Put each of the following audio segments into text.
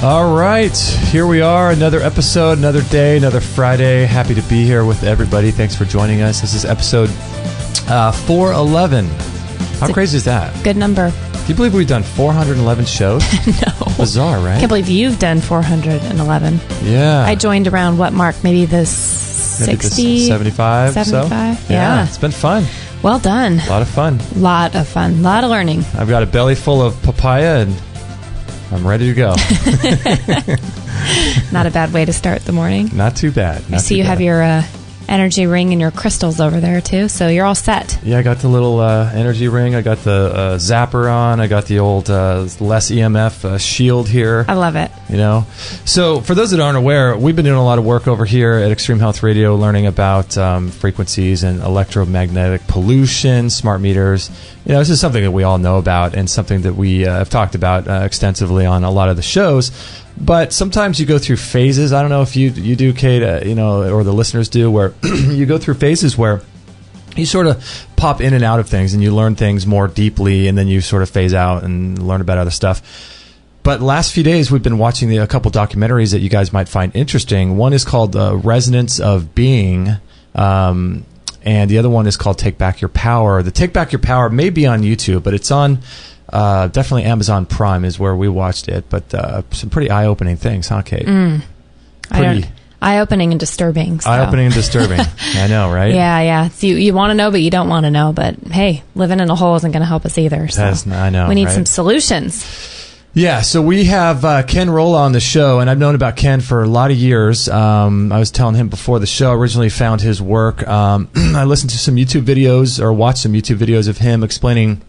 All right, here we are, another episode, another day, another Friday. Happy to be here with everybody. Thanks for joining us. This is episode 411. How crazy is that? Good number. Do you believe we've done 411 shows? No. Bizarre, right? Can't believe you've done 411. Yeah. I joined around what mark? Maybe the 60? 75? 75? So? Yeah. It's been fun. Well done. A lot of fun. Lot of fun. Lot of learning. I've got a belly full of papaya and I'm ready to go. Not a bad way to start the morning. Not too bad. I see you have your energy ring and your crystals over there too, so you're all set. Yeah, I got the little energy ring. I got the zapper on. I got the old less EMF shield here. I love it. You know, so for those that aren't aware, we've been doing a lot of work over here at Extreme Health Radio, learning about frequencies and electromagnetic pollution, smart meters. You know, this is something that we all know about and something that we have talked about extensively on a lot of the shows. But sometimes you go through phases. I don't know if you do, Kate, you know, or the listeners do, where you go through phases where you sort of pop in and out of things and you learn things more deeply, and then you sort of phase out and learn about other stuff. But last few days, we've been watching a couple documentaries that you guys might find interesting. One is called Resonance of Being, and the other one is called Take Back Your Power. The Take Back Your Power may be on YouTube, but it's on definitely Amazon Prime is where we watched it. But some pretty eye-opening things, huh, Kate? Eye-opening and disturbing. So. Eye-opening and disturbing. I know, right? Yeah. So you want to know, but you don't want to know. But hey, living in a hole isn't going to help us either. So I know. We need right? some solutions. Yeah, so we have Ken Rohla on the show, and I've known about Ken for a lot of years. I was telling him before the show, I originally found his work. I listened to some YouTube videos, or watched some YouTube videos of him explaining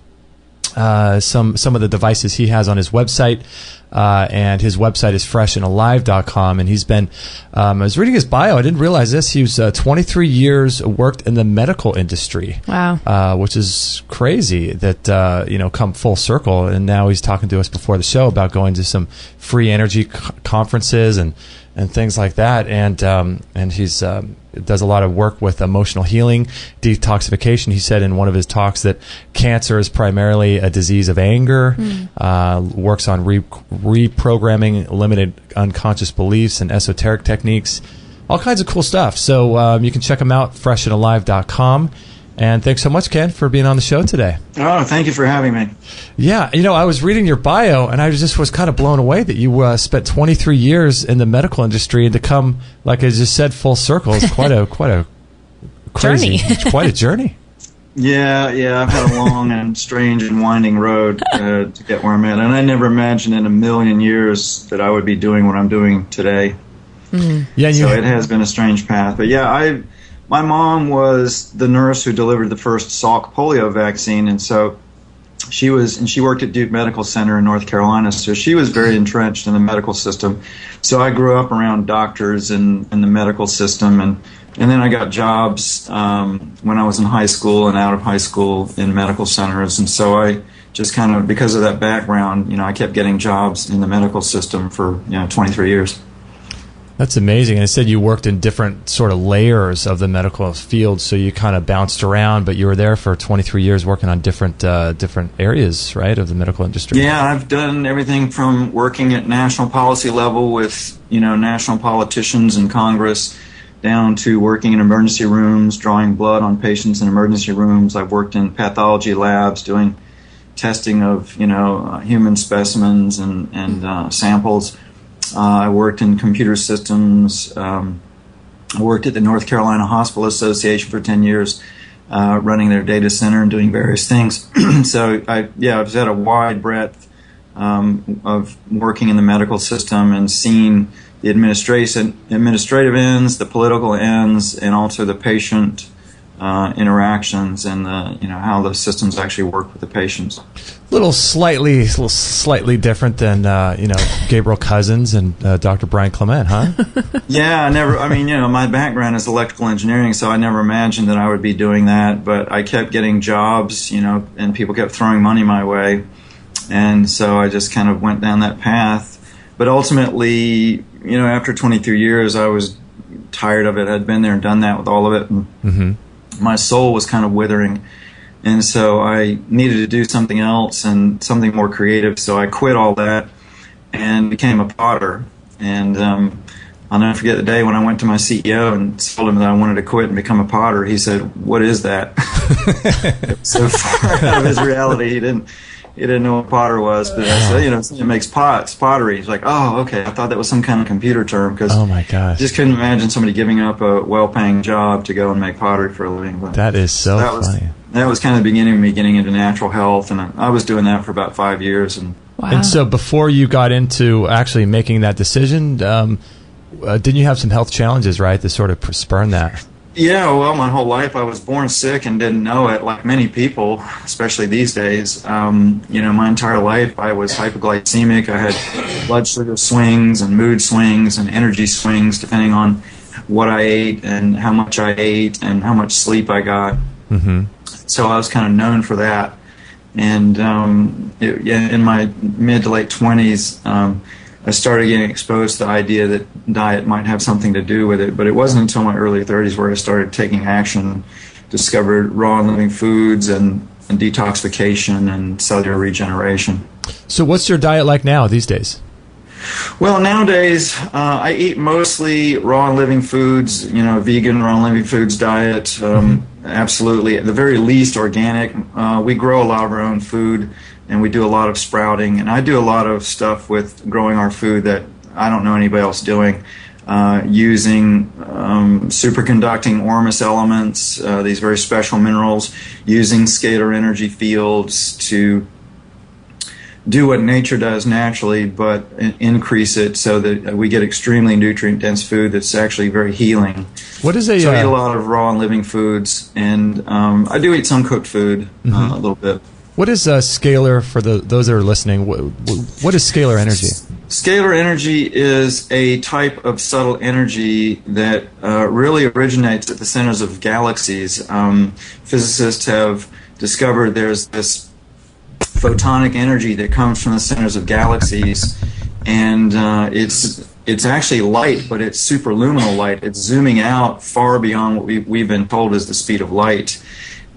some of the devices he has on his website, and his website is freshandalive.com, and he's been I was reading his bio. I didn't realize this. He was 23 years worked in the medical industry. Wow. Which is crazy that come full circle, and now he's talking to us before the show about going to some free energy conferences and things like that, and he's does a lot of work with emotional healing, detoxification. He said in one of his talks that cancer is primarily a disease of anger, works on reprogramming limited unconscious beliefs and esoteric techniques, all kinds of cool stuff. So you can check him out, freshandalive.com. And thanks so much, Ken, for being on the show today. Oh, thank you for having me. Yeah, I was reading your bio, and I just was kind of blown away that you spent 23 years in the medical industry, and to come, like I just said, full circle is quite a crazy, journey. Quite a journey. Yeah, I've had a long and strange and winding road to get where I'm at, and I never imagined in a million years that I would be doing what I'm doing today. Mm-hmm. Yeah, so it has been a strange path, but yeah, my mom was the nurse who delivered the first Salk polio vaccine, and so she worked at Duke Medical Center in North Carolina, so she was very entrenched in the medical system. So I grew up around doctors and the medical system, and then I got jobs when I was in high school and out of high school in medical centers, and so I just kind of, because of that background, I kept getting jobs in the medical system for 23 years. That's amazing. And it said you worked in different sort of layers of the medical field, so you kind of bounced around, but you were there for 23 years working on different areas, right, of the medical industry. Yeah, I've done everything from working at national policy level with, national politicians in Congress, down to working in emergency rooms, drawing blood on patients in emergency rooms. I've worked in pathology labs doing testing of, human specimens and samples. I worked in computer systems. I worked at the North Carolina Hospital Association for 10 years, running their data center and doing various things. So I've had a wide breadth of working in the medical system and seeing the administrative ends, the political ends, and also the patient interactions and how the systems actually work with the patients. Little slightly different than Gabriel Cousins and Dr. Brian Clement, huh? Yeah, my background is electrical engineering, so I never imagined that I would be doing that. But I kept getting jobs, and people kept throwing money my way, and so I just kind of went down that path. But ultimately, after 23 years, I was tired of it. I'd been there and done that with all of it, and my soul was kind of withering. And so I needed to do something else and something more creative. So I quit all that and became a potter. And I'll never forget the day when I went to my CEO and told him that I wanted to quit and become a potter. He said, "What is that?" So far out of his reality, he didn't know what potter was. But I said, it makes pottery. He's like, "Oh, okay. I thought that was some kind of computer term," because oh my gosh, just couldn't imagine somebody giving up a well-paying job to go and make pottery for a living. But that is so funny. That was kind of the beginning of me getting into natural health, and I was doing that for about 5 years. And wow. And so before you got into actually making that decision, didn't you have some health challenges, right, to sort of spurn that? Yeah, well, my whole life I was born sick and didn't know it, like many people, especially these days. My entire life I was hypoglycemic. I had blood sugar swings and mood swings and energy swings depending on what I ate and how much I ate and how much sleep I got. Mm-hmm. So I was kind of known for that. And in my mid to late 20s, I started getting exposed to the idea that diet might have something to do with it. But it wasn't until my early 30s where I started taking action, discovered raw and living foods and detoxification and cellular regeneration. So what's your diet like now these days? Well, nowadays, I eat mostly raw and living foods, vegan raw and living foods diet, absolutely. At the very least, organic. We grow a lot of our own food, and we do a lot of sprouting. And I do a lot of stuff with growing our food that I don't know anybody else doing, using superconducting Ormus elements, these very special minerals, using scalar energy fields to do what nature does naturally, but increase it so that we get extremely nutrient-dense food that's actually very healing. What is So I eat a lot of raw and living foods, and I do eat some cooked food a little bit. What is scalar for those that are listening? What is scalar energy? Scalar energy is a type of subtle energy that really originates at the centers of galaxies. Physicists have discovered there's this photonic energy that comes from the centers of galaxies, and it's actually light, but it's superluminal light. It's zooming out far beyond what we've been told is the speed of light,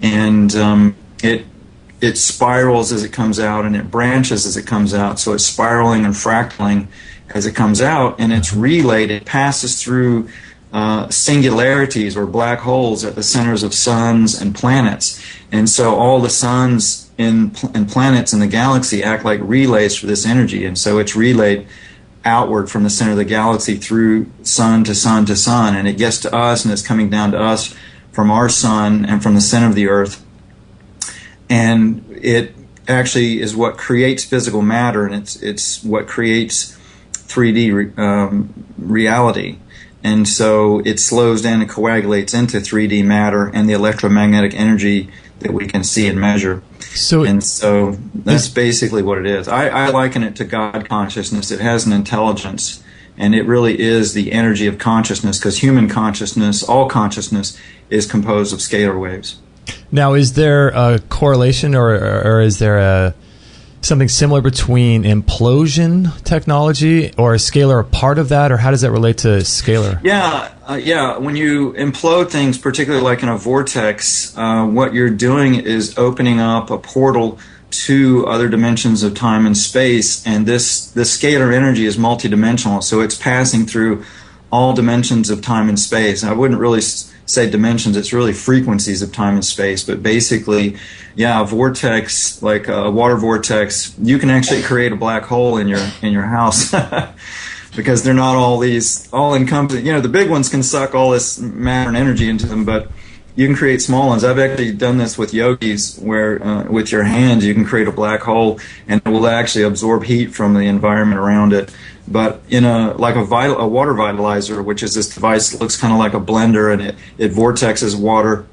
and it spirals as it comes out, and it branches as it comes out. So it's spiraling and fractaling as it comes out, and it's relayed. It passes through singularities or black holes at the centers of suns and planets, and so all the suns and planets in the galaxy act like relays for this energy, and so it's relayed outward from the center of the galaxy through sun to sun to sun, and it gets to us, and it's coming down to us from our sun and from the center of the earth, and it actually is what creates physical matter, and it's what creates 3D reality. And so it slows down and coagulates into 3D matter and the electromagnetic energy that we can see and measure. So that's basically what it is. I liken it to God consciousness. It has an intelligence, and it really is the energy of consciousness, because human consciousness, all consciousness, is composed of scalar waves. Now, is there a correlation or is there something similar between implosion technology, or is scalar a part of that, or how does that relate to scalar? Yeah. When you implode things, particularly like in a vortex, what you're doing is opening up a portal to other dimensions of time and space, and this scalar energy is multidimensional, so it's passing through all dimensions of time and space. I wouldn't really say dimensions, it's really frequencies of time and space, but basically, a vortex, like a water vortex, you can actually create a black hole in your house because they're not all encompassing. The big ones can suck all this matter and energy into them, but you can create small ones. I've actually done this with yogis, where with your hands you can create a black hole, and it will actually absorb heat from the environment around it. But in a water vitalizer, which is this device that looks kind of like a blender, and it vortexes water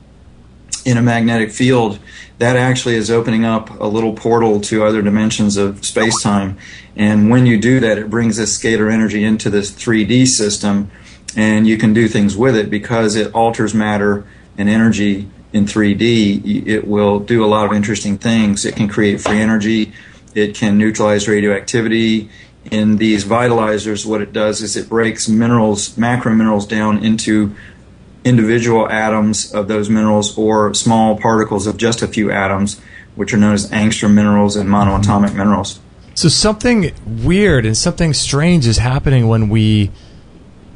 in a magnetic field, that actually is opening up a little portal to other dimensions of space-time. And when you do that, it brings this scalar energy into this 3D system, and you can do things with it because it alters matter and energy in 3D. It will do a lot of interesting things. It can create free energy. It can neutralize radioactivity. In these vitalizers, what it does is it breaks minerals, macro minerals, down into individual atoms of those minerals or small particles of just a few atoms, which are known as angstrom minerals and monoatomic minerals. So something weird and something strange is happening when we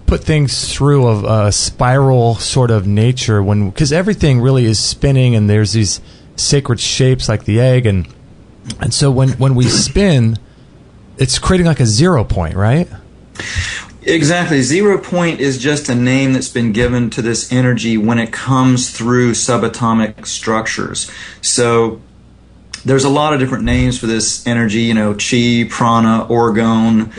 put things through a spiral sort of nature, because everything really is spinning, and there's these sacred shapes like the egg, and so when we spin, it's creating like a 0 point, right? Exactly. 0 point is just a name that's been given to this energy when it comes through subatomic structures. So there's a lot of different names for this energy, chi, prana, orgone,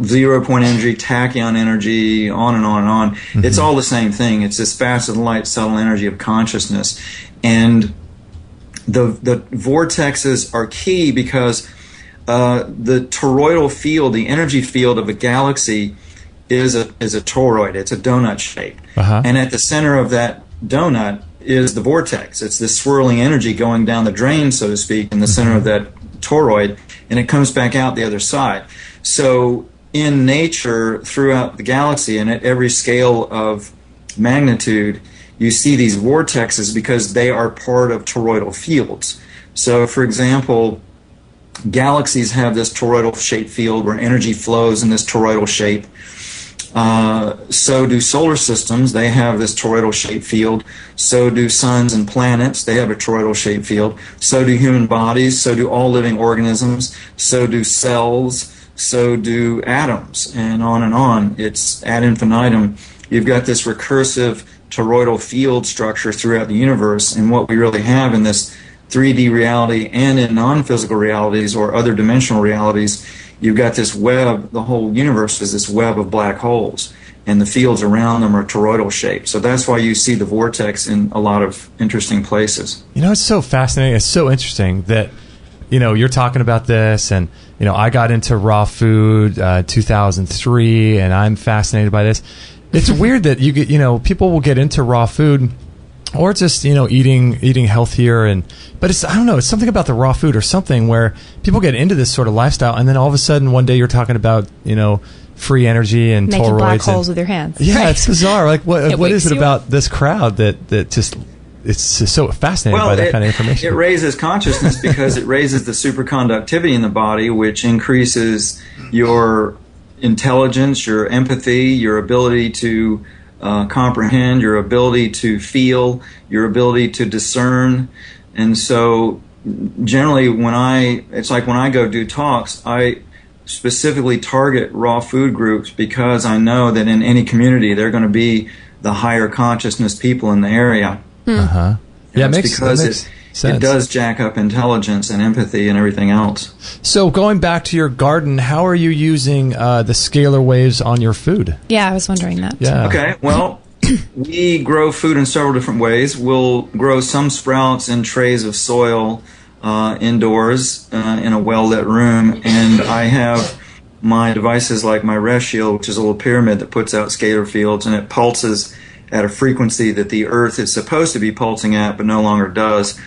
0 point energy, tachyon energy, on and on and on. Mm-hmm. It's all the same thing. It's this faster than light, subtle energy of consciousness. And the vortexes are key because the toroidal field, the energy field of a galaxy, is a toroid. It's a donut shape. Uh-huh. And at the center of that donut is the vortex. It's this swirling energy going down the drain, so to speak, in the center of that toroid, and it comes back out the other side. So in nature, throughout the galaxy, and at every scale of magnitude, you see these vortexes because they are part of toroidal fields. So, for example, galaxies have this toroidal shaped field where energy flows in this toroidal shape. So do solar systems. They have this toroidal shaped field. So do suns and planets. They have a toroidal shaped field. So do human bodies. So do all living organisms. So do cells. So do atoms, and on and on. It's ad infinitum. You've got this recursive toroidal field structure throughout the universe, and what we really have in this 3D reality and in non-physical realities or other dimensional realities, you've got this web. The whole universe is this web of black holes, and the fields around them are toroidal shaped. So that's why you see the vortex in a lot of interesting places. It's so fascinating. It's so interesting that, you're talking about this, and, I got into raw food 2003, and I'm fascinated by this. It's weird that you get, people will get into raw food or just, eating healthier, but it's, I don't know, it's something about the raw food or something where people get into this sort of lifestyle, and then all of a sudden one day you're talking about, free energy and making toroids black holes with your hands. Yeah, it's bizarre. Like what is it about this crowd that just, it's just so fascinated by that kind of information? It raises consciousness because it raises the superconductivity in the body, which increases your intelligence, your empathy, your ability to comprehend, your ability to feel, your ability to discern. And so generally it's like when I go do talks, I specifically target raw food groups because I know that in any community they're going to be the higher consciousness people in the area. Uh-huh. Yeah, it makes sense. It does jack up intelligence and empathy and everything else. So going back to your garden, how are you using the scalar waves on your food? Yeah, I was wondering that. Yeah. Okay, well, we grow food in several different ways. We'll grow some sprouts in trays of soil indoors in a well-lit room, and I have my devices like my rest shield, which is a little pyramid that puts out scalar fields, and it pulses at a frequency that the Earth is supposed to be pulsing at but no longer does.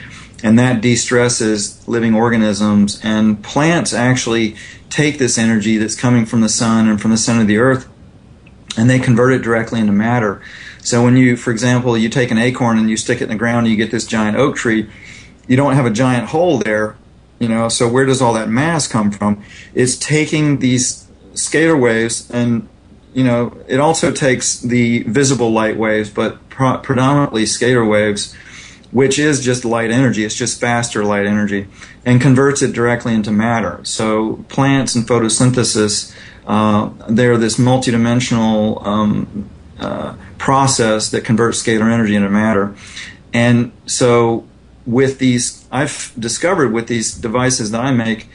And that de-stresses living organisms. And plants actually take this energy that's coming from the sun and from the center of the Earth, and they convert it directly into matter. So when you, for example, you take an acorn and you stick it in the ground and you get this giant oak tree, you don't have a giant hole there, so where does all that mass come from? It's taking these scalar waves, and it also takes the visible light waves, but predominantly scalar waves, which is just light energy. It's just faster light energy, and converts it directly into matter. So plants and photosynthesis, they're this multidimensional process that converts scalar energy into matter. And so with these, I've discovered with these devices that I make,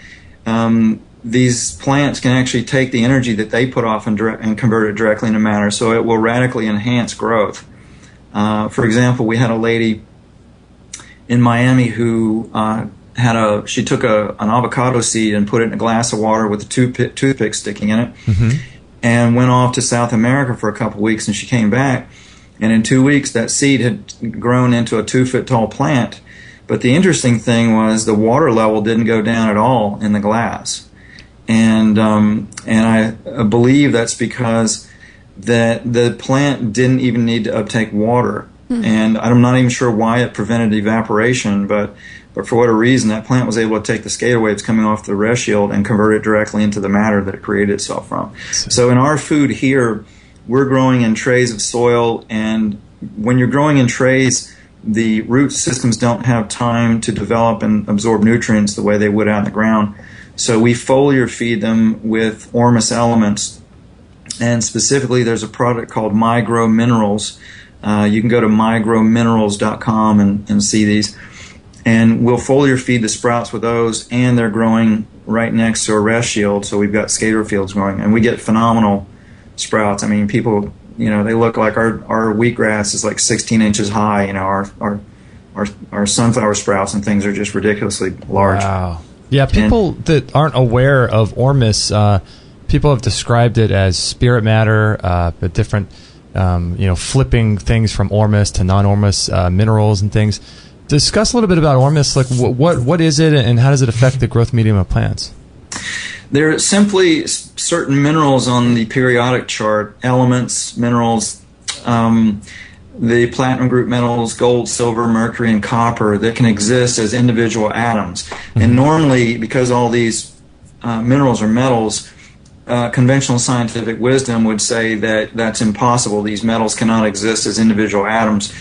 these plants can actually take the energy that they put off and convert it directly into matter, so it will radically enhance growth. For example, we had a lady in Miami who she took an avocado seed and put it in a glass of water with a toothpick sticking in it, mm-hmm. and went off to South America for a couple of weeks, and she came back, and in 2 weeks that seed had grown into a 2-foot tall plant. But the interesting thing was the water level didn't go down at all in the glass. And I believe that's because that the plant didn't even need to uptake water. Mm-hmm. And I'm not even sure why it prevented evaporation, but but for whatever reason, that plant was able to take the scalar waves coming off the rest shield and convert it directly into the matter that it created itself from. So in our food here, we're growing in trays of soil, and when you're growing in trays, the root systems don't have time to develop and absorb nutrients the way they would out in the ground. So we foliar feed them with Ormus elements, and specifically there's a product called MyGrow Minerals. You can go to mygrowminerals.com and see these. And we'll foliar feed the sprouts with those, and they're growing right next to a rest shield, so we've got scalar fields growing, and we get phenomenal sprouts. I mean, people, they look like our wheatgrass is like 16 inches high. Our sunflower sprouts and things are just ridiculously large. Wow. Yeah, people that aren't aware of Ormus, people have described it as spirit matter, but different, flipping things from Ormus to non-Ormus minerals and things. Discuss a little bit about Ormus. Like, what is it, and how does it affect the growth medium of plants? They're simply certain minerals on the periodic chart, elements, minerals, the platinum group metals, gold, silver, mercury, and copper that can exist as individual atoms. Mm-hmm. And normally, because all these minerals are metals, conventional scientific wisdom would say that that's impossible. These metals cannot exist as individual atoms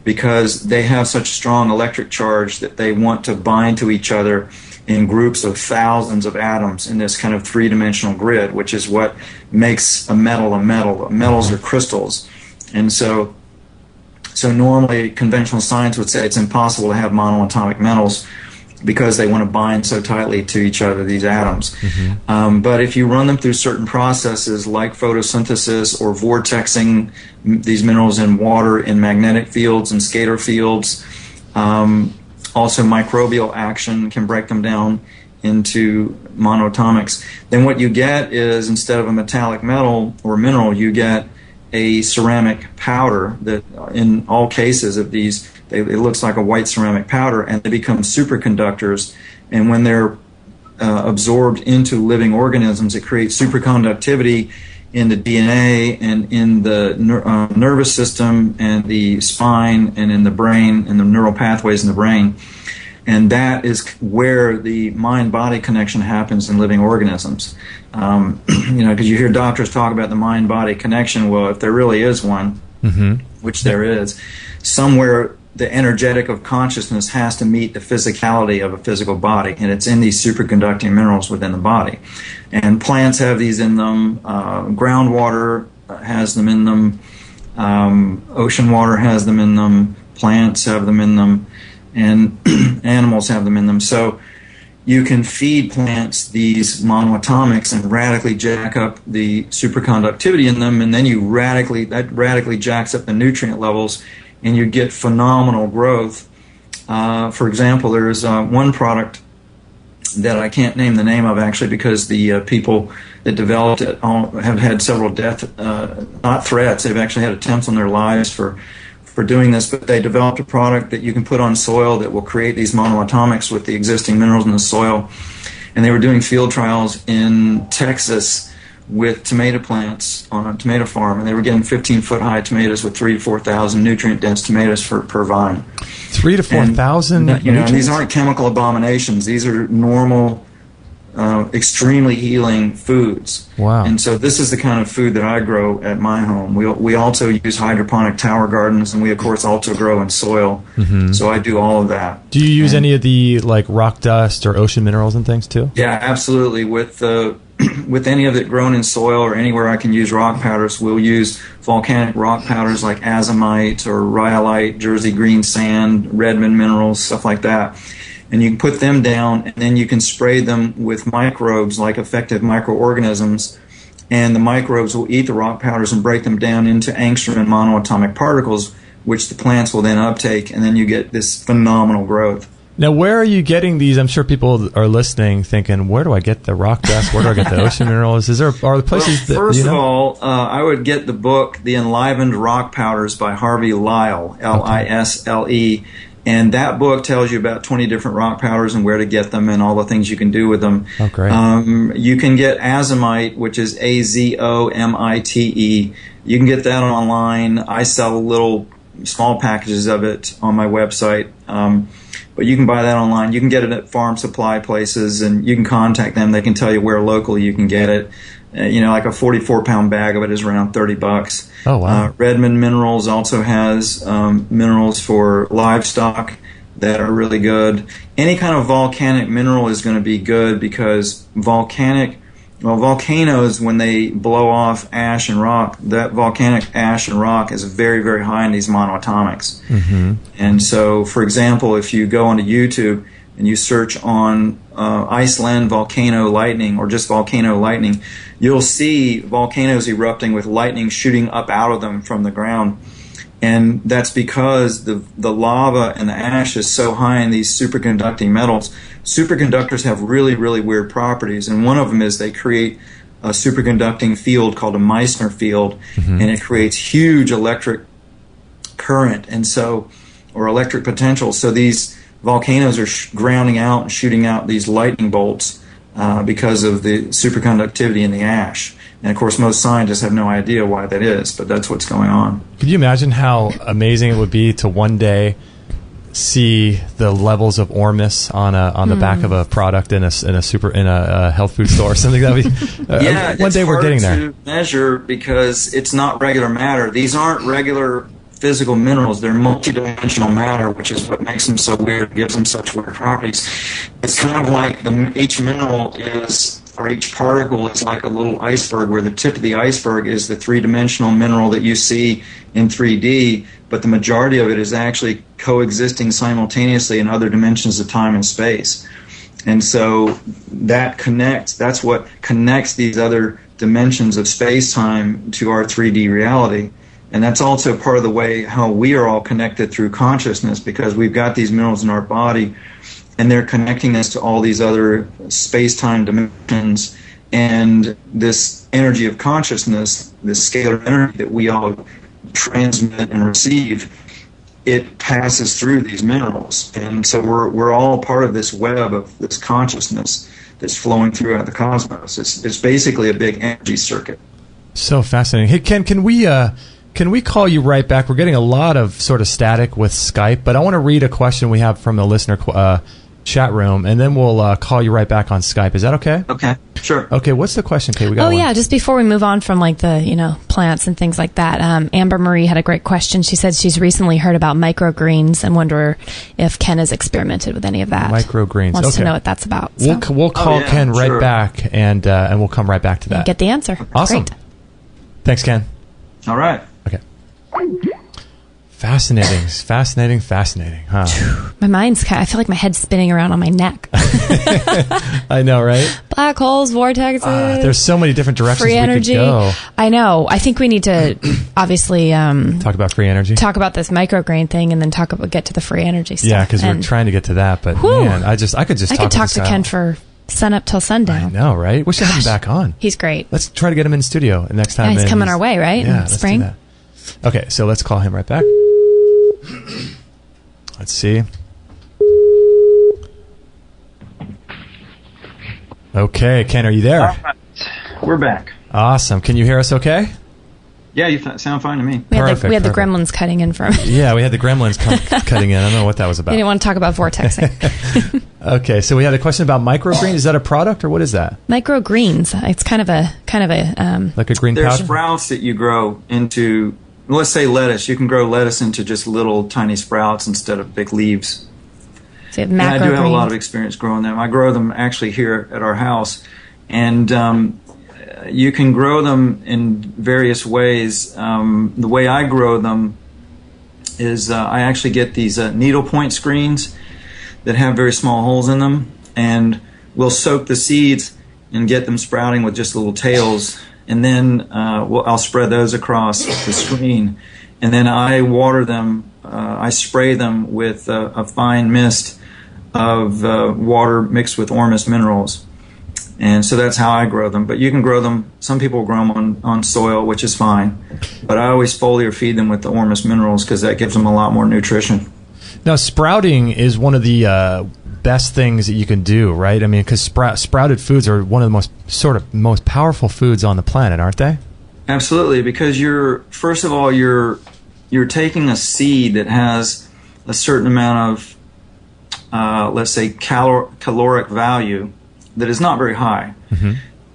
because they have such strong electric charge that they want to bind to each other in groups of thousands of atoms in this kind of three-dimensional grid, which is what makes a metal a metal. Metals are crystals. And so normally conventional science would say it's impossible to have monoatomic metals because they want to bind so tightly to each other, these atoms. Mm-hmm. But if you run them through certain processes like photosynthesis or vortexing these minerals in water in magnetic fields and scalar fields, also microbial action can break them down into monoatomics, then what you get is, instead of a metallic metal or mineral, you get a ceramic powder that in all cases of these, it looks like a white ceramic powder, and they become superconductors, and when they're absorbed into living organisms, it creates superconductivity in the DNA and in the nervous system and the spine and in the brain and the neural pathways in the brain. And that is where the mind-body connection happens in living organisms. Because you hear doctors talk about the mind-body connection. Well, if there really is one, mm-hmm. which there is, somewhere the energetic of consciousness has to meet the physicality of a physical body, and it's in these superconducting minerals within the body. And plants have these in them, groundwater has them in them, ocean water has them in them, plants have them in them, and animals have them in them. So you can feed plants these monoatomics and radically jack up the superconductivity in them, and then that radically jacks up the nutrient levels, and you get phenomenal growth. For example, there's one product that I can't name the name of, actually, because the people that developed it have had several not threats, they've actually had attempts on their lives for doing this, but they developed a product that you can put on soil that will create these monoatomics with the existing minerals in the soil. And they were doing field trials in Texas with tomato plants on a tomato farm, and they were getting 15-foot-high tomatoes with 3,000 to 4,000 nutrient-dense tomatoes per vine. 3,000 to 4,000 nutrients? These aren't chemical abominations. These are normal, extremely healing foods. Wow. And so this is the kind of food that I grow at my home. We also use hydroponic tower gardens, and we, of course, also grow in soil. Mm-hmm. So I do all of that. Do you use any of the rock dust or ocean minerals and things, too? Yeah, absolutely. With any of it grown in soil or anywhere I can use rock powders, we'll use volcanic rock powders like azomite or rhyolite, Jersey green sand, Redmond minerals, stuff like that. And you can put them down, and then you can spray them with microbes, like effective microorganisms, and the microbes will eat the rock powders and break them down into angstrom and monoatomic particles, which the plants will then uptake, and then you get this phenomenal growth. Now, where are you getting these? I'm sure people are listening thinking, where do I get the rock dust? Where do I get the ocean minerals? Are there places that, first of all, I would get the book, The Enlivened Rock Powders by Harvey Lisle, Lisle. And that book tells you about 20 different rock powders and where to get them and all the things you can do with them. Oh, great. You can get azomite, which is AZOMITE. You can get that online. I sell little small packages of it on my website. But you can buy that online. You can get it at farm supply places, and you can contact them. They can tell you where locally you can get it. Like a 44-pound bag of it is around $30. Oh, wow. Redmond Minerals also has minerals for livestock that are really good. Any kind of volcanic mineral is going to be good because volcanoes, when they blow off ash and rock, that volcanic ash and rock is very, very high in these monoatomics. Mm-hmm. And so, for example, if you go onto YouTube and you search on Iceland volcano lightning or just volcano lightning, you'll see volcanoes erupting with lightning shooting up out of them from the ground. And that's because the lava and the ash is so high in these superconducting metals. Superconductors have really, really weird properties, and one of them is they create a superconducting field called a Meissner field, and it creates huge electric current, or electric potential. So these volcanoes are grounding out and shooting out these lightning bolts because of the superconductivity in the ash. And, of course, most scientists have no idea why that is, but that's what's going on. Could you imagine how amazing it would be to one day see the levels of Ormus on the back of a product in a health food store or something? That would be one day we're getting there. It's hard to measure because it's not regular matter. These aren't regular physical minerals. They're multidimensional matter, which is what makes them so weird, gives them such weird properties. It's kind of like each mineral or each particle is like a little iceberg, where the tip of the iceberg is the three-dimensional mineral that you see in 3D, but the majority of it is actually coexisting simultaneously in other dimensions of time and space. And so that's what connects these other dimensions of space-time to our 3D reality. And that's also part of the way how we are all connected through consciousness, because we've got these minerals in our body, and they're connecting us to all these other space-time dimensions. And this energy of consciousness, this scalar energy that we all transmit and receive, it passes through these minerals. And so we're all part of this web of this consciousness that's flowing throughout the cosmos. It's basically a big energy circuit. So fascinating. Hey, Ken, can we call you right back? We're getting a lot of sort of static with Skype, but I want to read a question we have from the listener chat room, and then we'll call you right back on Skype. Is that okay? Okay, sure. Okay, what's the question, Kate? We got one. Yeah, just before we move on from like the plants and things like that, Amber Marie had a great question. She said she's recently heard about microgreens and wonder if Ken has experimented with any of that. Microgreens. Wants to know what that's about. So. We'll call Ken right back, and we'll come right back to that. And get the answer. Awesome. Great. Thanks, Ken. All right. Okay. Fascinating, huh? My mind's I feel like my head's spinning around on my neck. I know, right? Black holes, vortexes. There's so many different directions free energy. We could go. I know. I think we need to obviously talk about free energy. Talk about this micrograin thing, and then get to the free energy stuff. Yeah, because we're trying to get to that. But man, I could talk to Ken for sun up till sundown. I know, right? We should have him back on. He's great. Let's try to get him in studio next time. Yeah, he's coming our way, right? Yeah, in spring. Let's do that. Okay, so let's call him right back. Let's see. Okay, Ken, are you there? All right. We're back. Awesome. Can you hear us okay? Yeah, you sound fine to me. We had the gremlins cutting in from. Yeah, we had the gremlins cutting in. I don't know what that was about. They didn't want to talk about vortexing. Okay, so we had a question about microgreens. Is that a product or what is that? Microgreens. It's kind of a like a green powder. There's sprouts that you grow into. Let's say lettuce. You can grow lettuce into just little tiny sprouts instead of big leaves. So you have and I do have a greens. lot of experience growing them. I grow them actually here at our house, and you can grow them in various ways. The way I grow them is I actually get these needlepoint screens that have very small holes in them, and we'll soak the seeds and get them sprouting with just little tails, and then I'll spread those across the screen, and then I water them. I spray them with a fine mist of water mixed with Ormus minerals. And so that's how I grow them. But you can grow them, some people grow them on soil, which is fine. But I always foliar feed them with the Ormus minerals because that gives them a lot more nutrition. Now, sprouting is one of the best things that you can do, right? I mean, because sprouted foods are one of the most powerful foods on the planet, aren't they? Absolutely, because you're taking a seed that has a certain amount of let's say, caloric value that is not very high.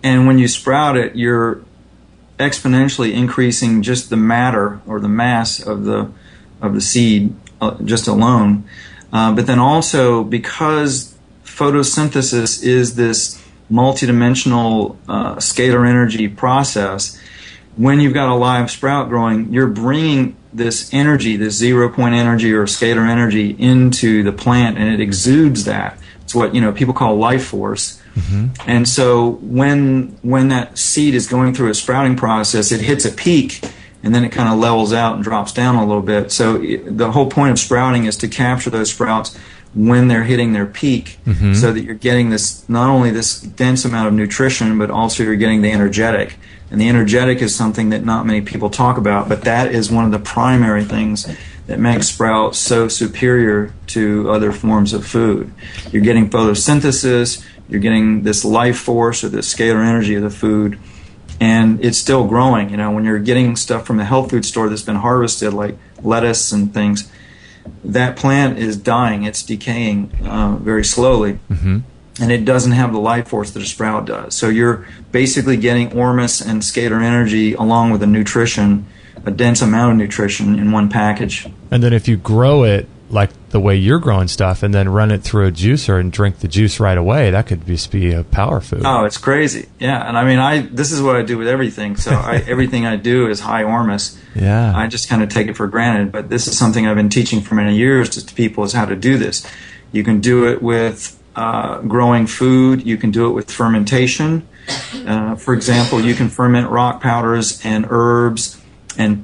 And when you sprout it, you're exponentially increasing just the matter or the mass of the seed just alone. But then also, because photosynthesis is this multidimensional scalar energy process, when you've got a live sprout growing, you're bringing this energy, this 0 point energy or scalar energy, into the plant, and it exudes that. It's what people call life force. And so when that seed is going through a sprouting process, it hits a peak, and then it kind of levels out and drops down a little bit. So the whole point of sprouting is to capture those sprouts when they're hitting their peak, so that you're getting this, not only this dense amount of nutrition, but also you're getting the energetic. And the energetic is something that not many people talk about, but that is one of the primary things that makes sprouts so superior to other forms of food. You're getting photosynthesis, you're getting this life force or the scalar energy of the food, and it's still growing. When you're getting stuff from the health food store that's been harvested, like lettuce and things, that plant is dying, it's decaying very slowly. And it doesn't have the life force that a sprout does. So you're basically getting Ormus and scalar energy along with the nutrition, a dense amount of nutrition in one package. And then if you grow it like the way you're growing stuff and then run it through a juicer and drink the juice right away, that could just be a power food. Oh, it's crazy. Yeah, and I mean, this is what I do with everything. So everything I do is high Ormus. Yeah. I just kind of take it for granted, but this is something I've been teaching for many years to people, is how to do this. You can do it with growing food. You can do it with fermentation. For example, you can ferment rock powders and herbs and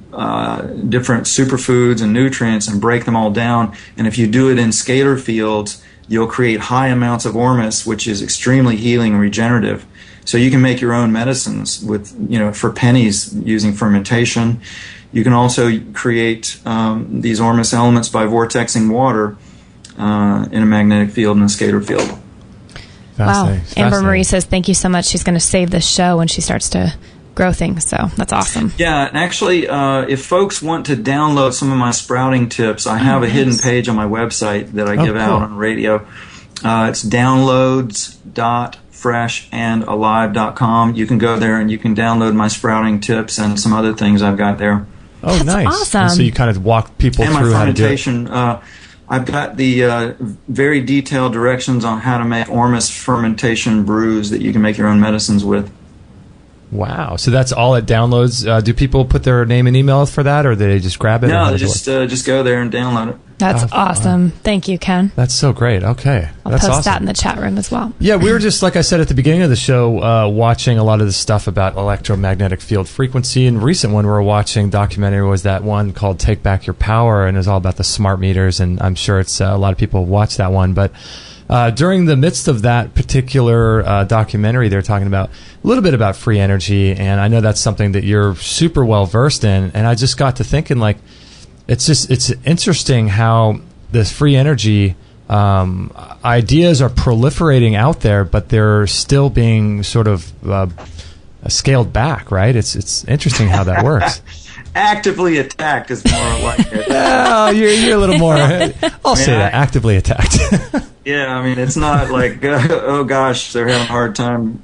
different superfoods and nutrients and break them all down. And if you do it in scalar fields, you'll create high amounts of Ormus, which is extremely healing and regenerative. So you can make your own medicines with, for pennies using fermentation. You can also create these Ormus elements by vortexing water in a magnetic field and a scalar field. Wow. Amber Marie says, thank you so much. She's going to save this show when she starts to grow things. So that's awesome. Yeah. And actually, if folks want to download some of my sprouting tips, I have a hidden page on my website that I give out on radio. It's downloads.freshandalive.com. You can go there and you can download my sprouting tips and some other things I've got there. Oh, that's nice. Awesome. And so you kind of walk people through how to do it. I've got the very detailed directions on how to make Ormus fermentation brews that you can make your own medicines with. Wow. So that's all it downloads. Do people put their name and email for that, or do they just grab it? No, they just go there and download it. That's awesome. Thank you, Ken. That's so great. Okay. I'll post that in the chat room as well. Yeah, we were just, like I said at the beginning of the show, watching a lot of the stuff about electromagnetic field frequency. And recent one we were watching documentary was that one called Take Back Your Power, and it was all about the smart meters. And I'm sure it's a lot of people watch that one. But during the midst of that particular documentary, they're talking about a little bit about free energy. And I know that's something that you're super well versed in. And I just got to thinking, like, it's interesting how this free energy ideas are proliferating out there, but they're still being sort of scaled back, right? It's interesting how that works. Actively attacked is more like it. Well, you're a little more. I'll say that, actively attacked. Yeah, I mean, it's not like, oh gosh, they're having a hard time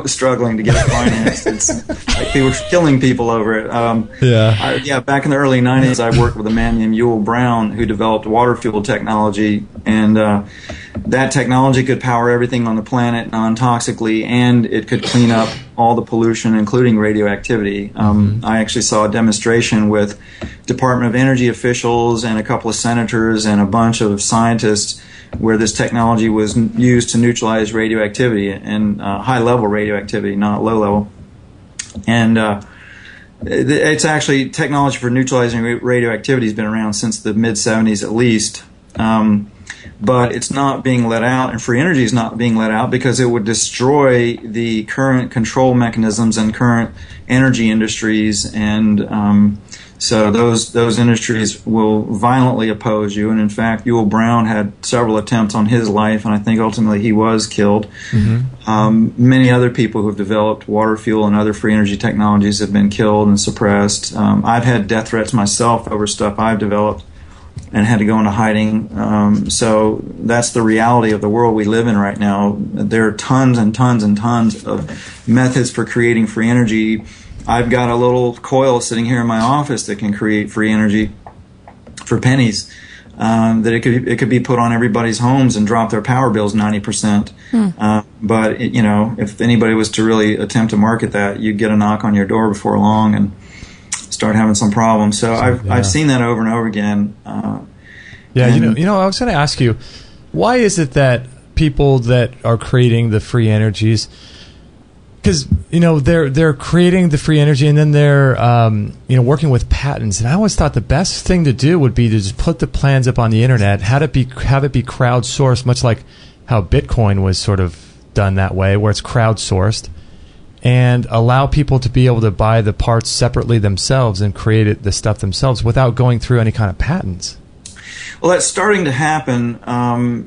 struggling to get it financed. It's like people are killing people over it. Back in the early 90s, I worked with a man named Ewell Brown who developed water fuel technology, and that technology could power everything on the planet non-toxically, and it could clean up all the pollution, including radioactivity. I actually saw a demonstration with Department of Energy officials and a couple of senators and a bunch of scientists where this technology was used to neutralize radioactivity, and high-level radioactivity, not low-level. And it's actually technology for neutralizing radioactivity has been around since the mid-'70s at least. But it's not being let out, and free energy is not being let out because it would destroy the current control mechanisms and current energy industries, and so those industries will violently oppose you. And in fact, Ewell Brown had several attempts on his life, and I think ultimately he was killed. Many other people who have developed water fuel and other free energy technologies have been killed and suppressed. I've had death threats myself over stuff I've developed. and had to go into hiding. So that's the reality of the world we live in right now. There are tons and tons and tons of methods for creating free energy. I've got a little coil sitting here in my office that can create free energy for pennies. That it could be put on everybody's homes and drop their power bills 90%. But if anybody was to really attempt to market that, you'd get a knock on your door before long and start having some problems. So I've seen that over and over again. I was going to ask you, why is it that people that are creating the free energies, because they're creating the free energy and then they're working with patents, and I always thought the best thing to do would be to just put the plans up on the internet, have it be crowdsourced, much like how Bitcoin was sort of done that way, where it's crowdsourced, and allow people to be able to buy the parts separately themselves and create the stuff themselves without going through any kind of patents. Well, that's starting to happen.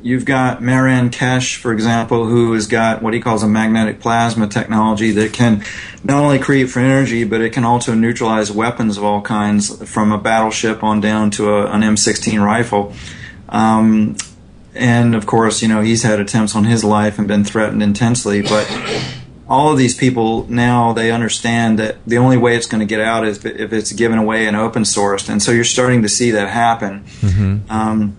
You've got Maran Kesh, for example, who has got what he calls a magnetic plasma technology that can not only create free energy, but it can also neutralize weapons of all kinds, from a battleship on down to an M16 rifle. And, of course, he's had attempts on his life and been threatened intensely. But all of these people now, they understand that the only way it's going to get out is if it's given away and open sourced. And so you're starting to see that happen. Mm-hmm.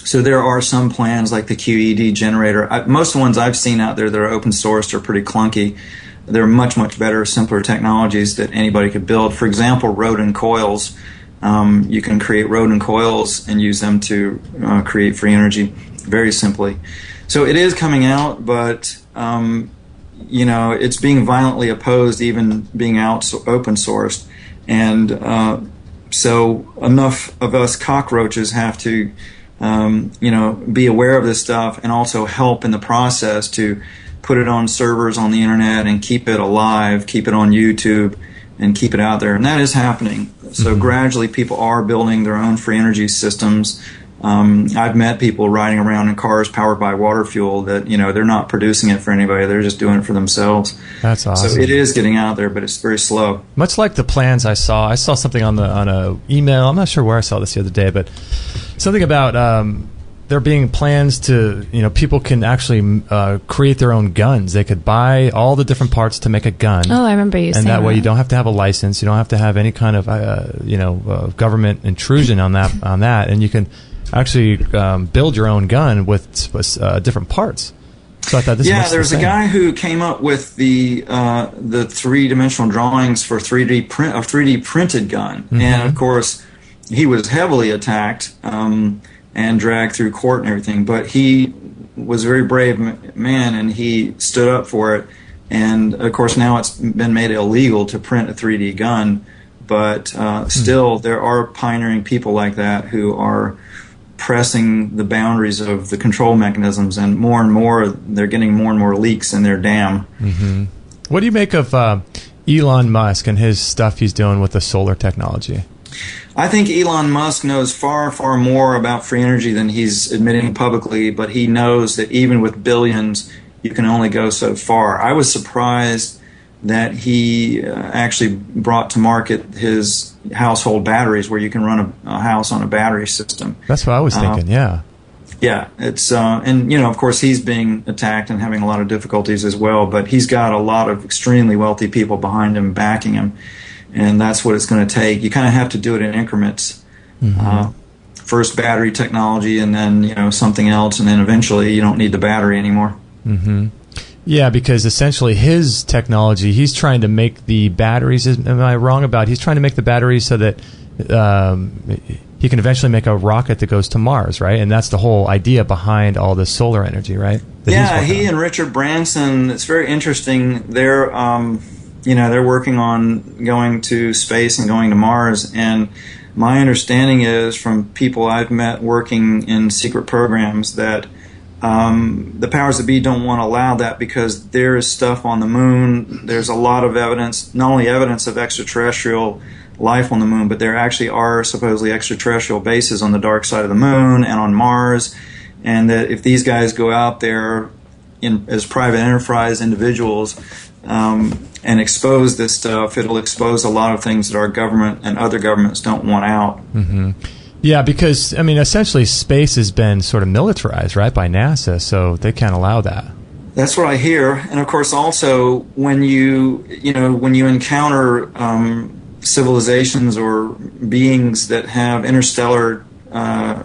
So there are some plans like the QED generator. Most of the ones I've seen out there that are open sourced are pretty clunky. They're much, much better, simpler technologies that anybody could build. For example, Rodin coils. You can create Rodin coils and use them to create free energy very simply. So it is coming out, but it's being violently opposed, even being open sourced. And so enough of us cockroaches have to be aware of this stuff and also help in the process to put it on servers on the internet and keep it alive, keep it on YouTube, and keep it out there. And that is happening. So gradually people are building their own free energy systems. I've met people riding around in cars powered by water fuel that, they're not producing it for anybody. They're just doing it for themselves. That's awesome. So it is getting out there, but it's very slow. Much like the plans I saw something on a email. I'm not sure where I saw this the other day, but something about there being plans to, people can actually create their own guns. They could buy all the different parts to make a gun. Oh, I remember you saying that. And that way you don't have to have a license. You don't have to have any kind of, government intrusion on that. And you can actually build your own gun with different parts. So I thought this was there's a guy who came up with the three-dimensional drawings for 3D printed gun. Mm-hmm. And, of course, he was heavily attacked and dragged through court and everything. But he was a very brave man, and he stood up for it. And, of course, now it's been made illegal to print a 3D gun. But still, there are pioneering people like that who are pressing the boundaries of the control mechanisms, and more they're getting more and more leaks in their dam. Mm-hmm. What do you make of Elon Musk and his stuff he's doing with the solar technology? I think Elon Musk knows far, far more about free energy than he's admitting publicly, but he knows that even with billions, you can only go so far. I was surprised that he actually brought to market his household batteries, where you can run a house on a battery system. That's what I was thinking, yeah. Yeah, it's and of course he's being attacked and having a lot of difficulties as well, but he's got a lot of extremely wealthy people behind him backing him, and that's what it's going to take. You kind of have to do it in increments. Mm-hmm. First battery technology, and then something else, and then eventually you don't need the battery anymore. Mm-hmm. Yeah, because essentially his technology, he's trying to make the batteries, am I wrong about, he's trying to make the batteries so that he can eventually make a rocket that goes to Mars, right? And that's the whole idea behind all this solar energy, right? Yeah, he and Richard Branson, it's very interesting. They're, they're working on going to space and going to Mars, and my understanding is from people I've met working in secret programs that the powers that be don't want to allow that, because there is stuff on the moon. There's a lot of evidence, not only evidence of extraterrestrial life on the moon, but there actually are supposedly extraterrestrial bases on the dark side of the moon and on Mars, and that if these guys go out there as private enterprise individuals and expose this stuff, it'll expose a lot of things that our government and other governments don't want out. Mm-hmm. Yeah, because, I mean, essentially space has been sort of militarized, right, by NASA, so they can't allow that. That's what I hear. And of course, also, when you encounter civilizations or beings that have interstellar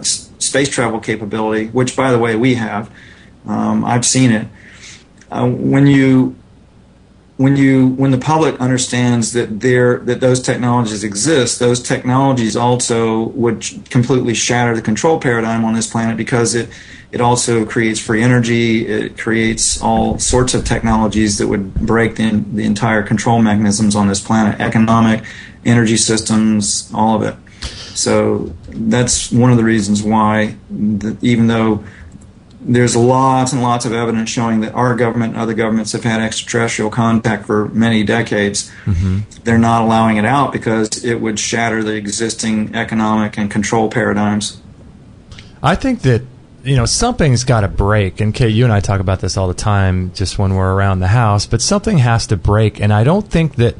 space travel capability, which, by the way, we have, I've seen it. When the public understands that those technologies exist, those technologies also would completely shatter the control paradigm on this planet, because it also creates free energy. It creates all sorts of technologies that would break the entire control mechanisms on this planet, economic, energy systems, all of it. So that's one of the reasons why, even though there's lots and lots of evidence showing that our government and other governments have had extraterrestrial contact for many decades, they're not allowing it out because it would shatter the existing economic and control paradigms. I think that, something's got to break. And Kate, you and I talk about this all the time just when we're around the house, but something has to break. And I don't think that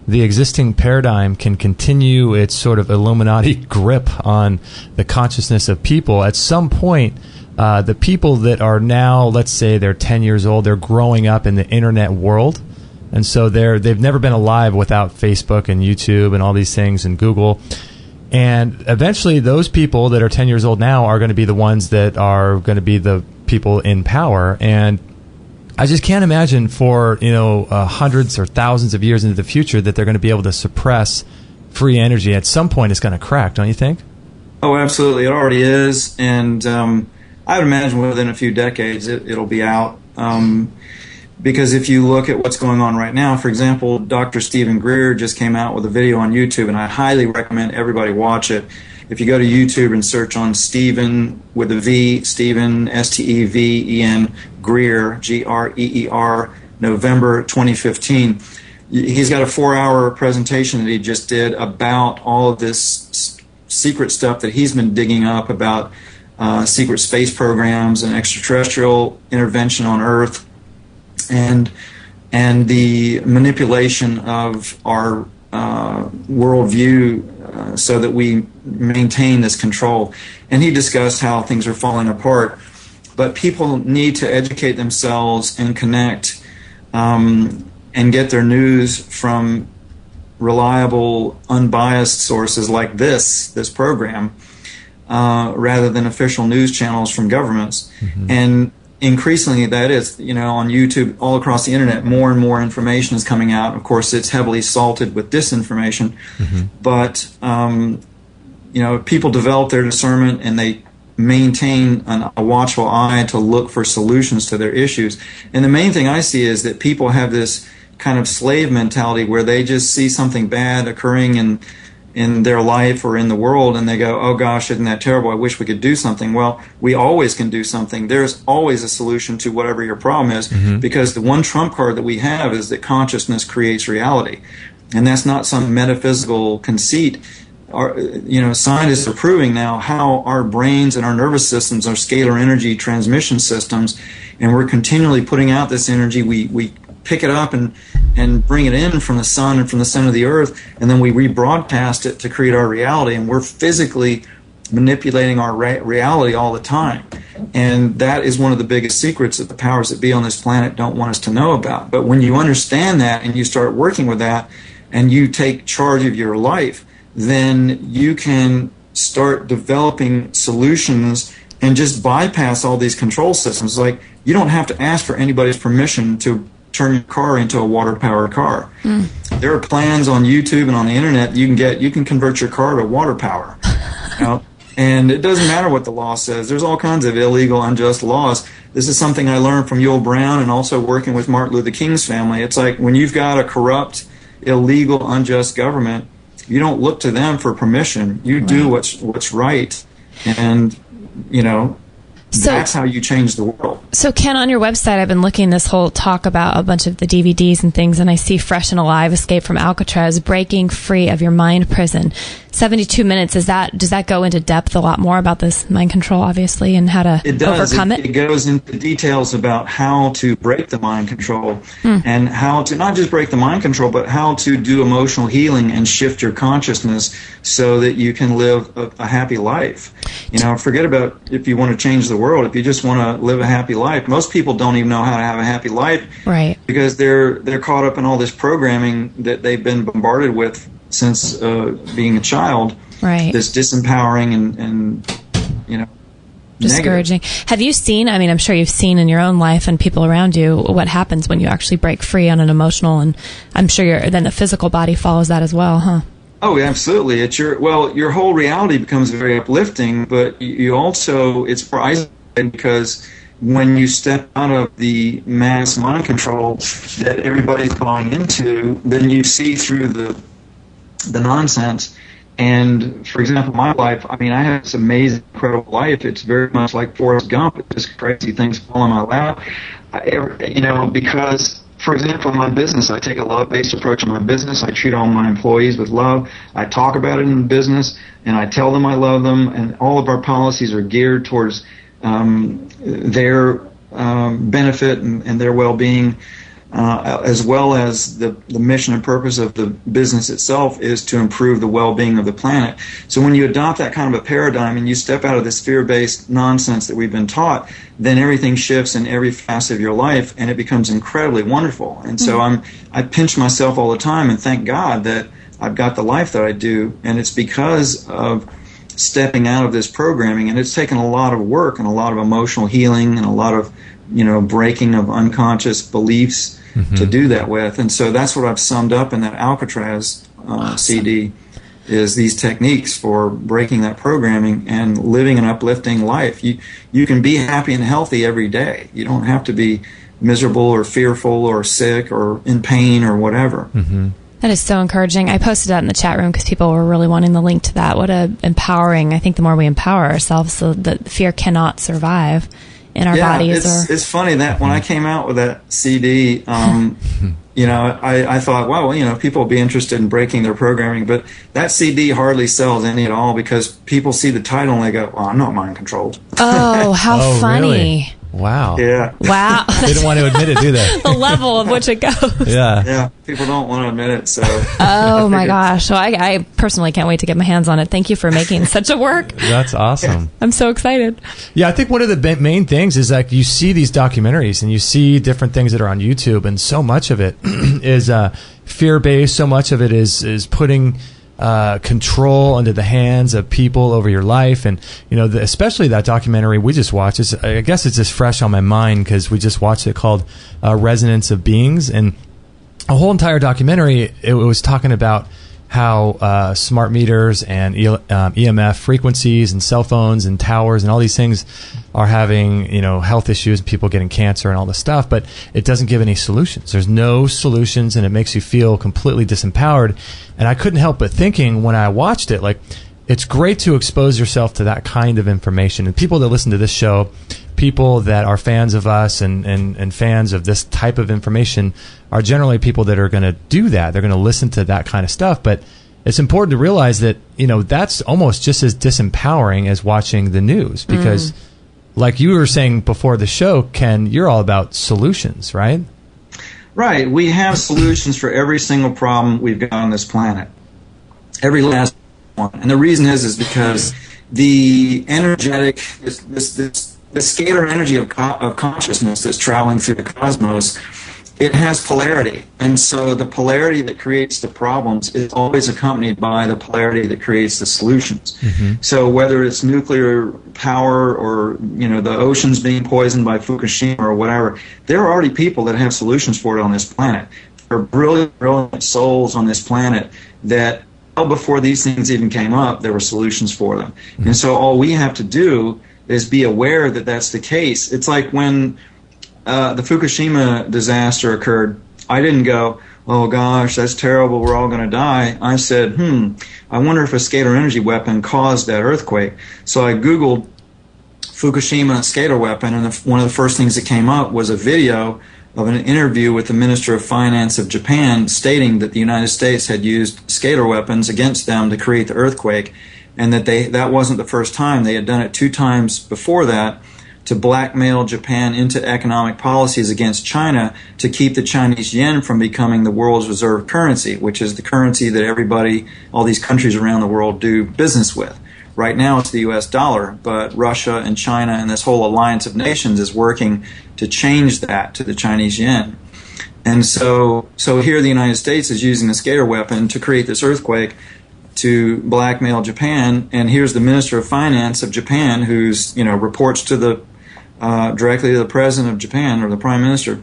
the existing paradigm can continue its sort of Illuminati grip on the consciousness of people. At some point, the people that are now, let's say they're 10 years old, they're growing up in the internet world. And so they've never been alive without Facebook and YouTube and all these things and Google. And eventually those people that are 10 years old now are going to be the ones that are going to be the people in power. And I just can't imagine for, hundreds or thousands of years into the future that they're going to be able to suppress free energy. At some point it's going to crack, don't you think? Oh, absolutely. It already is. And I would imagine within a few decades it'll be out. Because if you look at what's going on right now, for example, Dr. Stephen Greer just came out with a video on YouTube, and I highly recommend everybody watch it. If you go to YouTube and search on Stephen with a V, Stephen, Steven, Greer, Greer, November 2015, he's got a 4-hour presentation that he just did about all of this secret stuff that he's been digging up about secret space programs and extraterrestrial intervention on Earth, and the manipulation of our worldview so that we maintain this control. And he discussed how things are falling apart. But people need to educate themselves and connect and get their news from reliable, unbiased sources like this program, rather than official news channels from governments. And increasingly that is, on YouTube, all across the internet, more and more information is coming out. Of course, it's heavily salted with disinformation, but, people develop their discernment and they maintain a watchful eye to look for solutions to their issues. And the main thing I see is that people have this kind of slave mentality where they just see something bad occurring in their life or in the world, and they go, oh gosh, isn't that terrible? I wish we could do something. Well, we always can do something. There's always a solution to whatever your problem is, because the one trump card that we have is that consciousness creates reality. And that's not some metaphysical conceit. Scientists are proving now how our brains and our nervous systems are scalar energy transmission systems, and we're continually putting out this energy. We pick it up and bring it in from the sun and from the center of the earth, and then we rebroadcast it to create our reality, and we're physically manipulating our reality all the time. And that is one of the biggest secrets that the powers that be on this planet don't want us to know about. But when you understand that and you start working with that and you take charge of your life, then you can start developing solutions and just bypass all these control systems. Like, you don't have to ask for anybody's permission to turn your car into a water-powered car. There are plans on YouTube and on the internet you can convert your car to water power. And it doesn't matter what the law says. There's all kinds of illegal, unjust laws. This is something I learned from Yul Brown and also working with Martin Luther King's family. It's like, when you've got a corrupt, illegal, unjust government, you don't look to them for permission. You do what's right, and that's how you change the world. So, Ken, on your website, I've been looking this whole talk about a bunch of the DVDs and things, and I see Fresh and Alive, Escape from Alcatraz, Breaking Free of Your Mind Prison. 72 minutes, does that go into depth a lot more about this mind control, obviously, and how to overcome it? It goes into details about how to break the mind control and how to not just break the mind control, but how to do emotional healing and shift your consciousness so that you can live a happy life. Forget about if you want to change the world. If you just want to live a happy life, most people don't even know how to have a happy life, right? Because they're caught up in all this programming that they've been bombarded with since being a child, right? That's disempowering and discouraging. Negative. Have you seen, I'm sure you've seen in your own life and people around you what happens when you actually break free on an emotional, and I'm sure then the physical body follows that as well, huh? Oh, absolutely. Your whole reality becomes very uplifting, but you also, it's more isolated because when you step out of the mass mind control that everybody's going into, then you see through the nonsense. And for example, my life, I have this amazing, incredible life. It's very much like Forrest Gump. It's just crazy things fall in my lap. Because, for example, in my business, I take a love-based approach in my business. I treat all my employees with love. I talk about it in business, and I tell them I love them. And all of our policies are geared towards their benefit and their well-being. As well as the mission and purpose of the business itself is to improve the well-being of the planet. So when you adopt that kind of a paradigm and you step out of this fear-based nonsense that we've been taught, then everything shifts in every facet of your life, and it becomes incredibly wonderful. And so I pinch myself all the time and thank God that I've got the life that I do, and it's because of stepping out of this programming. And it's taken a lot of work and a lot of emotional healing and a lot of breaking of unconscious beliefs to do that with. And so that's what I've summed up in that Alcatraz CD, is these techniques for breaking that programming and living an uplifting life. You can be happy and healthy every day. You don't have to be miserable or fearful or sick or in pain or whatever. That is so encouraging. I posted that in the chat room because people were really wanting the link to that. What a empowering. I think the more we empower ourselves, so that fear cannot survive in our bodies. It's funny that when I came out with that CD, I thought, well, people will be interested in breaking their programming, but that CD hardly sells any at all because people see the title and they go, well, I'm not mind controlled. Oh, how funny. Really? Wow. Yeah. Wow. They don't want to admit it, do they? The level of which it goes. Yeah. Yeah. People don't want to admit it. So. Oh my gosh. So I personally can't wait to get my hands on it. Thank you for making such a work. That's awesome. I'm so excited. Yeah, I think one of the main things is like you see these documentaries and you see different things that are on YouTube, and so much of it is fear-based. So much of it is putting control into the hands of people over your life. And especially that documentary we just watched, I guess it's just fresh on my mind because we just watched it, called Resonance of Beings. And a whole entire documentary, it was talking about how smart meters and EMF frequencies and cell phones and towers and all these things are having health issues and people getting cancer and all this stuff, but it doesn't give any solutions. There's no solutions, and it makes you feel completely disempowered. And I couldn't help but thinking when I watched it, like, it's great to expose yourself to that kind of information. And people that listen to this show, people that are fans of us and fans of this type of information, are generally people that are going to do that. They're going to listen to that kind of stuff. But it's important to realize that, that's almost just as disempowering as watching the news. Because like you were saying before the show, Ken, you're all about solutions, right? Right. We have solutions for every single problem we've got on this planet. Every last one. And the reason is because the energetic, the scalar energy of consciousness that's traveling through the cosmos, it has polarity. And so the polarity that creates the problems is always accompanied by the polarity that creates the solutions. So whether it's nuclear power or, the oceans being poisoned by Fukushima or whatever, there are already people that have solutions for it on this planet. There are brilliant, brilliant souls on this planet that, well before these things even came up, there were solutions for them. And so all we have to do is be aware that that's the case. It's like when the Fukushima disaster occurred, I didn't go, oh gosh, that's terrible, we're all going to die. I said, I wonder if a scalar energy weapon caused that earthquake. So I Googled Fukushima scalar weapon, and one of the first things that came up was a video of an interview with the Minister of Finance of Japan stating that the United States had used scalar weapons against them to create the earthquake, and that wasn't the first time. They had done it 2 times before that to blackmail Japan into economic policies against China to keep the Chinese yen from becoming the world's reserve currency, which is the currency that all these countries around the world do business with. Right now it's the U.S. dollar, but Russia and China and this whole alliance of nations is working to change that to the Chinese yen. And so here the United States is using the scalar weapon to create this earthquake to blackmail Japan, and here's the Minister of Finance of Japan who's, reports to directly to the President of Japan or the Prime Minister.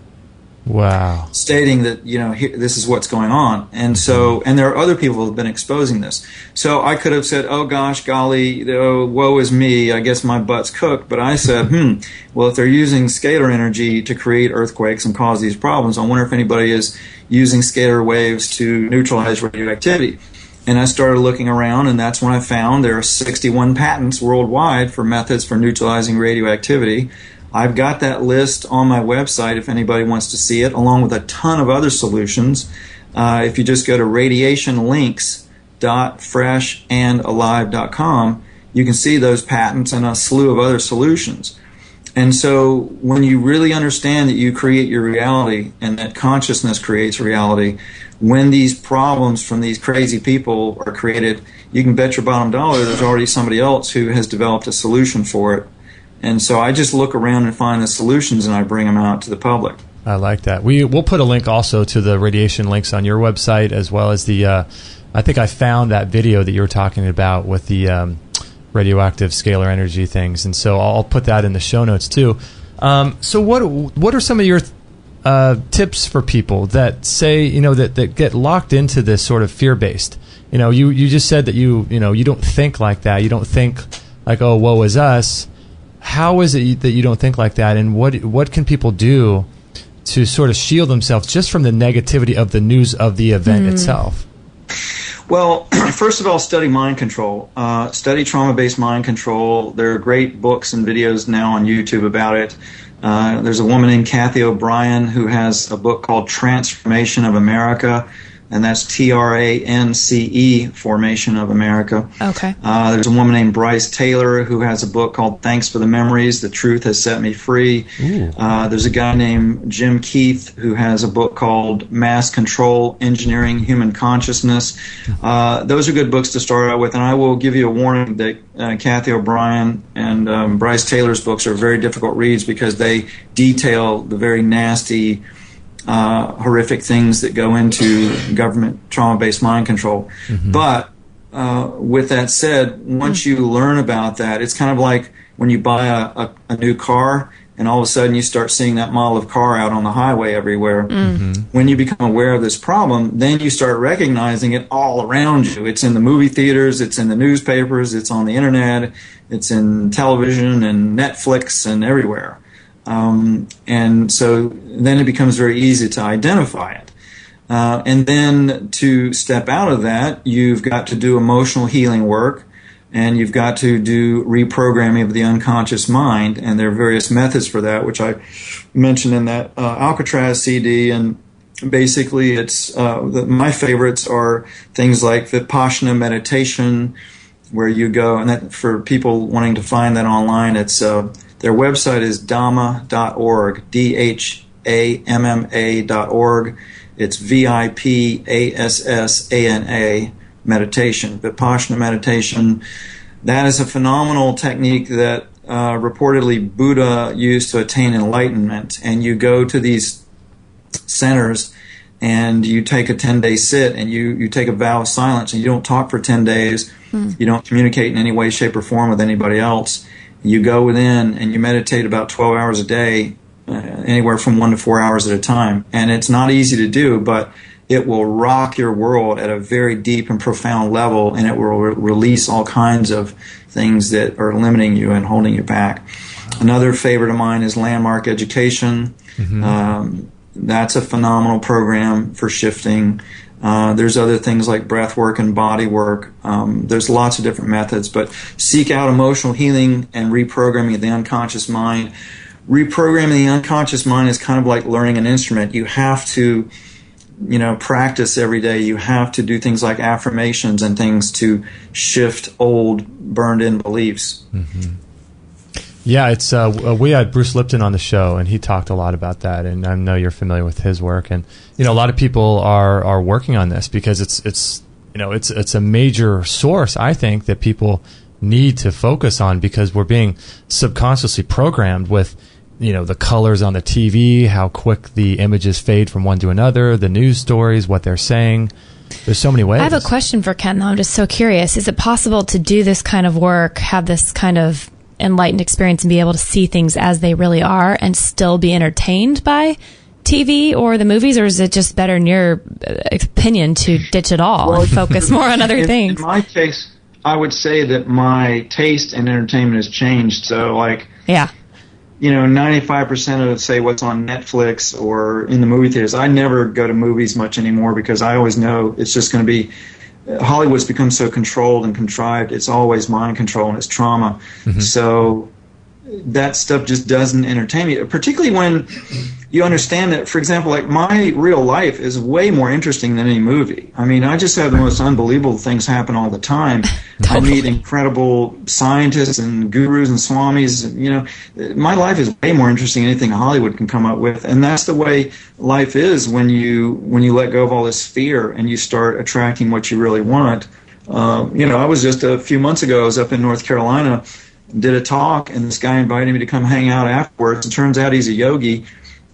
Wow. Stating that, this is what's going on. And so, and there are other people who have been exposing this. So I could have said, oh gosh, golly, woe is me, I guess my butt's cooked. But I said, well, if they're using scalar energy to create earthquakes and cause these problems, I wonder if anybody is using scalar waves to neutralize radioactivity. And I started looking around, and that's when I found there are 61 patents worldwide for methods for neutralizing radioactivity. I've got that list on my website if anybody wants to see it, along with a ton of other solutions. If you just go to radiationlinks.freshandalive.com, you can see those patents and a slew of other solutions. And so when you really understand that you create your reality and that consciousness creates reality, when these problems from these crazy people are created, you can bet your bottom dollar there's already somebody else who has developed a solution for it. And so I just look around and find the solutions, and I bring them out to the public. I like that. We'll put a link also to the radiation links on your website, as well as the, I think I found that video that you were talking about with the radioactive scalar energy things. And so I'll put that in the show notes too. So what are some of your tips for people that say, that get locked into this sort of fear-based? You just said that you don't think like that. You don't think like, oh, woe is us. How is it that you don't think like that, and what can people do to sort of shield themselves just from the negativity of the news of the event itself? Well, first of all, study mind control. Study trauma-based mind control. There are great books and videos now on YouTube about it. There's a woman named Kathy O'Brien who has a book called Transformation of America, and that's TRANCE, Formation of America. Okay. There's a woman named Bryce Taylor who has a book called Thanks for the Memories, The Truth Has Set Me Free. There's a guy named Jim Keith who has a book called Mass Control, Engineering Human Consciousness. Those are good books to start out with, and I will give you a warning that Kathy O'Brien and Bryce Taylor's books are very difficult reads because they detail the very nasty horrific things that go into government trauma-based mind control. But with that said, once you learn about that, it's kind of like when you buy a new car and all of a sudden you start seeing that model of car out on the highway everywhere. When you become aware of this problem, then you start recognizing it all around you. It's in the movie theaters, it's in the newspapers, it's on the internet, it's in television and Netflix and everywhere. And so then it becomes very easy to identify it. And then to step out of that, you've got to do emotional healing work, and you've got to do reprogramming of the unconscious mind, and there are various methods for that, which I mentioned in that Alcatraz CD. And basically it's my favorites are things like Vipassana meditation, where you go, and that for people wanting to find that online, it's their website is dhamma.org, DHAMMA.org. It's VIPASSANA meditation, Vipassana meditation. That is a phenomenal technique that reportedly Buddha used to attain enlightenment. And you go to these centers and you take a 10-day sit and you take a vow of silence and you don't talk for 10 days. You don't communicate in any way, shape, or form with anybody else. You go within and you meditate about 12 hours a day, anywhere from 1 to 4 hours at a time. And it's not easy to do, but it will rock your world at a very deep and profound level, and it will release all kinds of things that are limiting you and holding you back. Another favorite of mine is Landmark Education. That's a phenomenal program for shifting. There's other things like breath work and body work. There's lots of different methods, but seek out emotional healing and reprogramming of the unconscious mind. reprogramming the unconscious mind is kind of like learning an instrument. You have to, practice every day. You have to do things like affirmations and things to shift old, burned-in beliefs. Mm-hmm. Yeah, it's we had Bruce Lipton on the show, and he talked a lot about that. And I know you're familiar with his work, and a lot of people are working on this because it's a major source, I think, that people need to focus on, because we're being subconsciously programmed with the colors on the TV, how quick the images fade from one to another, the news stories, what they're saying. There's so many ways. I have a question for Ken, though. I'm just so curious. Is it possible to do this kind of work, have this kind of enlightened experience, and be able to see things as they really are and still be entertained by TV or the movies? Or is it just better, in your opinion, to ditch it all and focus more on other things? In my case, I would say that my taste in entertainment has changed. So, 95% of, say, what's on Netflix or in the movie theaters, I never go to movies much anymore, because I always know it's just going to be, Hollywood's become so controlled and contrived. It's always mind control and it's trauma. Mm-hmm. So that stuff just doesn't entertain me, particularly when you understand that, for example, like my real life is way more interesting than any movie. I mean, I just have the most unbelievable things happen all the time. Totally. I meet incredible scientists and gurus and swamis. My life is way more interesting than anything Hollywood can come up with. And that's the way life is when you let go of all this fear and you start attracting what you really want. I was just a few months ago, I was up in North Carolina, did a talk, and this guy invited me to come hang out afterwards. It turns out he's a yogi,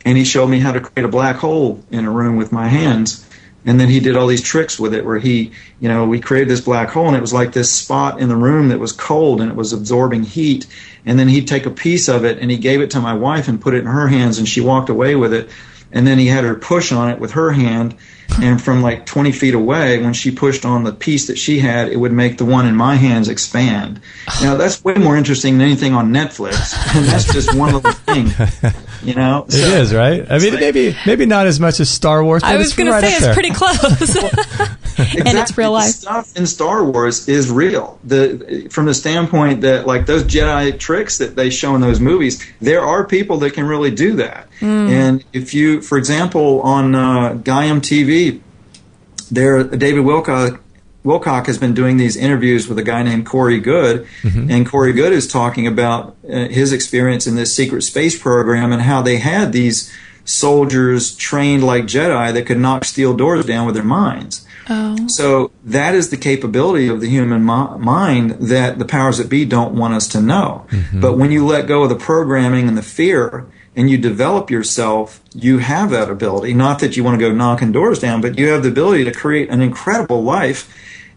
and he showed me how to create a black hole in a room with my hands. And then he did all these tricks with it where we created this black hole, and it was like this spot in the room that was cold and it was absorbing heat. And then he'd take a piece of it and he gave it to my wife and put it in her hands, and she walked away with it. And then he had her push on it with her hand, and from like 20 feet away, when she pushed on the piece that she had, it would make the one in my hands expand. Now, that's way more interesting than anything on Netflix, and that's just one little thing, It is, right? I mean, maybe not as much as Star Wars, but I was going to say it's pretty close. Exactly. And it's real life. The stuff in Star Wars is real. From the standpoint that, like, those Jedi tricks that they show in those movies, there are people that can really do that. And if you, for example, on Gaiam TV, David Wilcock has been doing these interviews with a guy named Corey Good, and Corey Good is talking about his experience in this secret space program and how they had these soldiers trained like Jedi that could knock steel doors down with their minds. Oh. So that is the capability of the human mind that the powers that be don't want us to know. But when you let go of the programming and the fear and you develop yourself, you have that ability. Not that you want to go knocking doors down, but you have the ability to create an incredible life.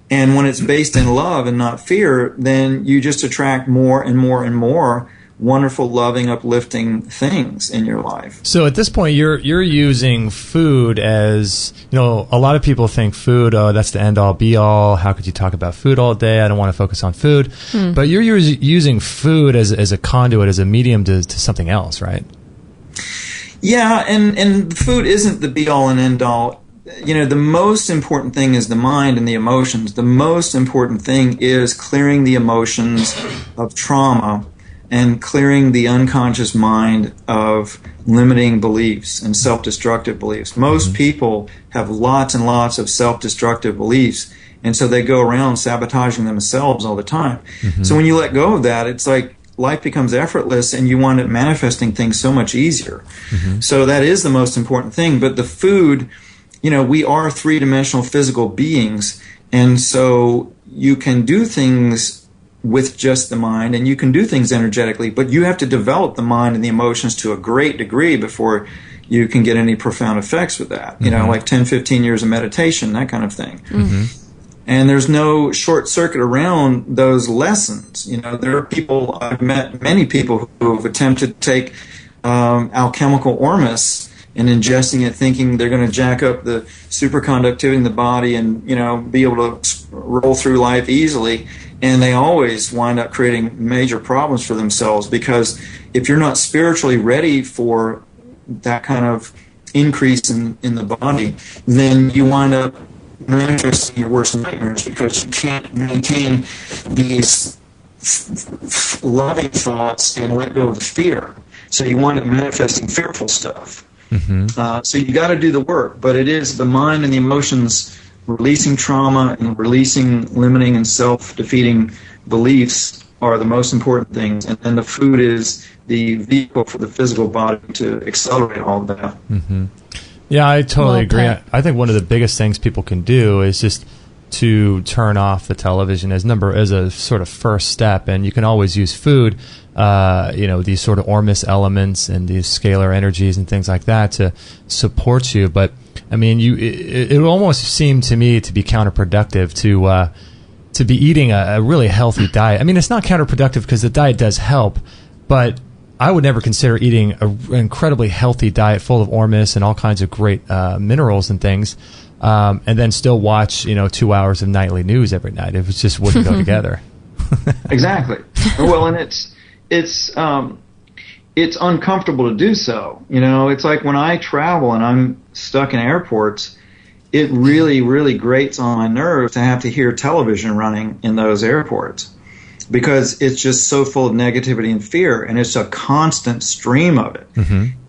And when it's based in love and not fear, then you just attract more and more and more wonderful, loving, uplifting things in your life. So at this point, you're using food as, a lot of people think food, that's the end-all, be-all. How could you talk about food all day? I don't want to focus on food. But you're using food as a conduit, as a medium to something else, right? Yeah, and food isn't the be-all and end-all. The most important thing is the mind and the emotions. The most important thing is clearing the emotions of trauma and clearing the unconscious mind of limiting beliefs and self-destructive beliefs. Most people have lots and lots of self-destructive beliefs, and so they go around sabotaging themselves all the time. So when you let go of that, it's like life becomes effortless and you wind up manifesting things so much easier. So that is the most important thing. But the food, we are three-dimensional physical beings, and so you can do things with just the mind, and you can do things energetically, but you have to develop the mind and the emotions to a great degree before you can get any profound effects with that. Like 10, 15 years of meditation, that kind of thing. And there's no short circuit around those lessons. There are people, I've met many people who have attempted to take alchemical Ormus and ingesting it thinking they're going to jack up the superconductivity in the body and, be able to roll through life easily. And they always wind up creating major problems for themselves, because if you're not spiritually ready for that kind of increase in the body, then you wind up manifesting your worst nightmares, because you can't maintain these loving thoughts and let go of the fear. So you wind up manifesting fearful stuff. So you got to do the work, but it is the mind and the emotions releasing trauma and releasing limiting and self-defeating beliefs are the most important things, and then the food is the vehicle for the physical body to accelerate all of that. Yeah, I totally agree. I think one of the biggest things people can do is just to turn off the television as a sort of first step, and you can always use food, these sort of Ormus elements and these scalar energies and things like that to support you. But I mean, it almost seemed to me to be counterproductive to be eating a really healthy diet. I mean, it's not counterproductive because the diet does help, but I would never consider eating an incredibly healthy diet full of Ormus and all kinds of great minerals and things, and then still watch 2 hours of nightly news every night. It just wouldn't go together. Exactly. Well, and it's uncomfortable to do so. It's like when I travel and I'm stuck in airports, it really, really grates on my nerves to have to hear television running in those airports, because it's just so full of negativity and fear, and it's a constant stream of it.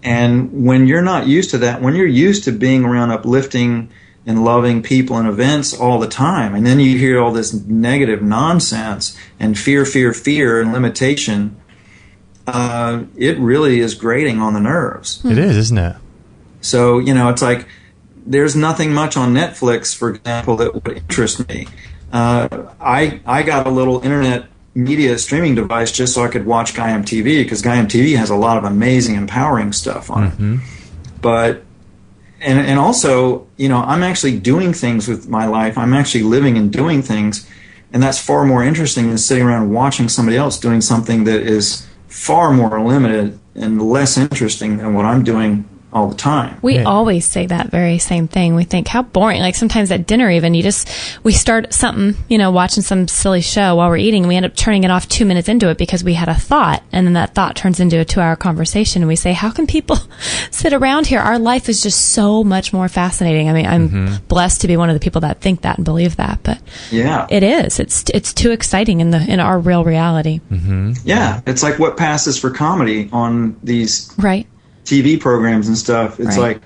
And when you're not used to that, when you're used to being around uplifting and loving people and events all the time, and then you hear all this negative nonsense and fear, and limitation, it really is grating on the nerves. It is, isn't it? So, it's like there's nothing much on Netflix, for example, that would interest me. I got a little internet media streaming device just so I could watch Gaiam TV, because Gaiam TV has a lot of amazing, empowering stuff on it. But and also, I'm actually doing things with my life. I'm actually living and doing things, and that's far more interesting than sitting around watching somebody else doing something that is far more limited and less interesting than what I'm doing all the time. We always say that very same thing. We think, how boring. Like sometimes at dinner even, we start something, watching some silly show while we're eating, and we end up turning it off 2 minutes into it because we had a thought, and then that thought turns into a 2-hour conversation, and we say, how can people sit around here? Our life is just so much more fascinating. I mean, I'm blessed to be one of the people that think that and believe that, but it is. It's too exciting in our real reality. Yeah, it's like what passes for comedy on these TV programs and stuff. It's like,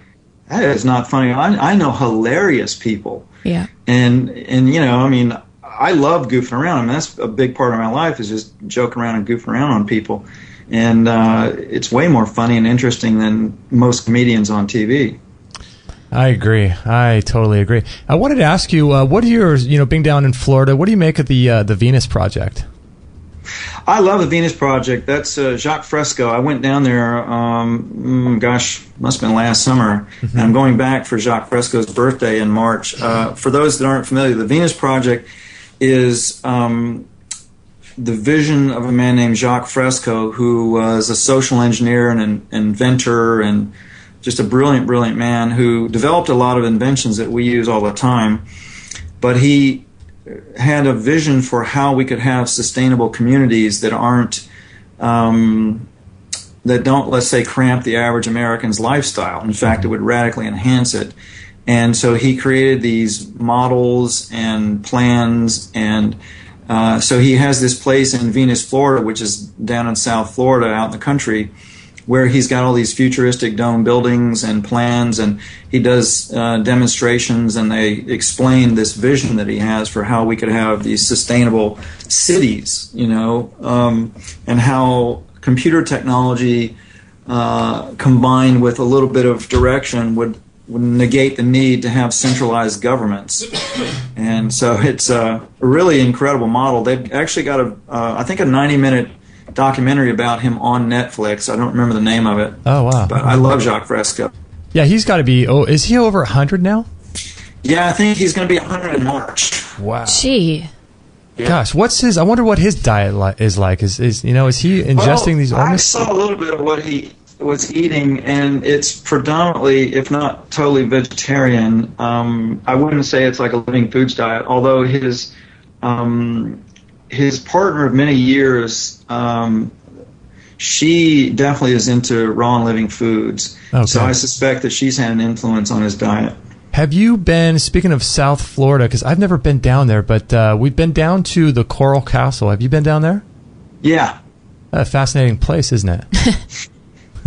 that is not funny. I know hilarious people. Yeah. And I mean, I love goofing around. I mean, that's a big part of my life, is just joking around and goofing around on people. And it's way more funny and interesting than most comedians on TV. I agree. I totally agree. I wanted to ask you, what are your, being down in Florida, what do you make of the Venus Project? I love the Venus Project. That's Jacques Fresco. I went down there, must have been last summer, and I'm going back for Jacques Fresco's birthday in March. For those that aren't familiar, the Venus Project is the vision of a man named Jacques Fresco, who was a social engineer and an inventor and just a brilliant, brilliant man who developed a lot of inventions that we use all the time. But he had a vision for how we could have sustainable communities that don't, let's say, cramp the average American's lifestyle. In fact, it would radically enhance it. And so he created these models and plans, and so he has this place in Venus, Florida, which is down in South Florida, out in the country, where he's got all these futuristic dome buildings and plans, and he does demonstrations, and they explain this vision that he has for how we could have these sustainable cities, and how computer technology combined with a little bit of direction would negate the need to have centralized governments. And so it's a really incredible model. They've actually got I think a 90-minute documentary about him on Netflix. I don't remember the name of it. Oh, wow. But I love Jacques Fresco. Yeah, he's got to be, is he over 100 now? Yeah, I think he's going to be 100 in March. Wow. Gee. Yeah. Gosh, I wonder what his diet is like. Is he ingesting these Ormus? I saw a little bit of what he was eating, and it's predominantly, if not totally vegetarian. I wouldn't say it's like a living foods diet, although his partner of many years, she definitely is into raw and living foods. Okay. So I suspect that she's had an influence on his diet. Have you been, speaking of South Florida, because I've never been down there, but we've been down to the Coral Castle. Have you been down there? Yeah. A fascinating place, isn't it?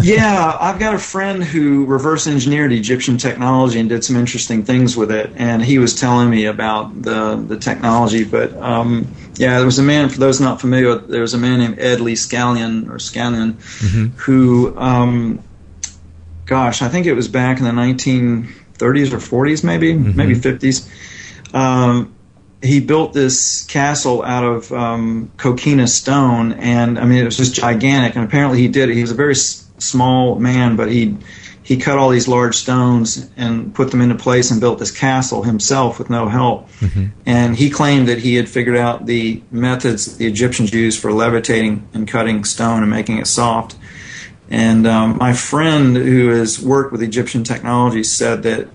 Yeah, I've got a friend who reverse engineered Egyptian technology and did some interesting things with it, and he was telling me about the technology. But yeah, there was a man, for those not familiar, there was a man named Ed Lee Scallion, who, gosh, I think it was back in the 1930s or 40s, maybe 50s. He built this castle out of coquina stone, and I mean, it was just gigantic. And apparently, he did it. He was a very small man, but he cut all these large stones and put them into place and built this castle himself with no help. And he claimed that he had figured out the methods that the Egyptians used for levitating and cutting stone and making it soft. And my friend who has worked with Egyptian technology said that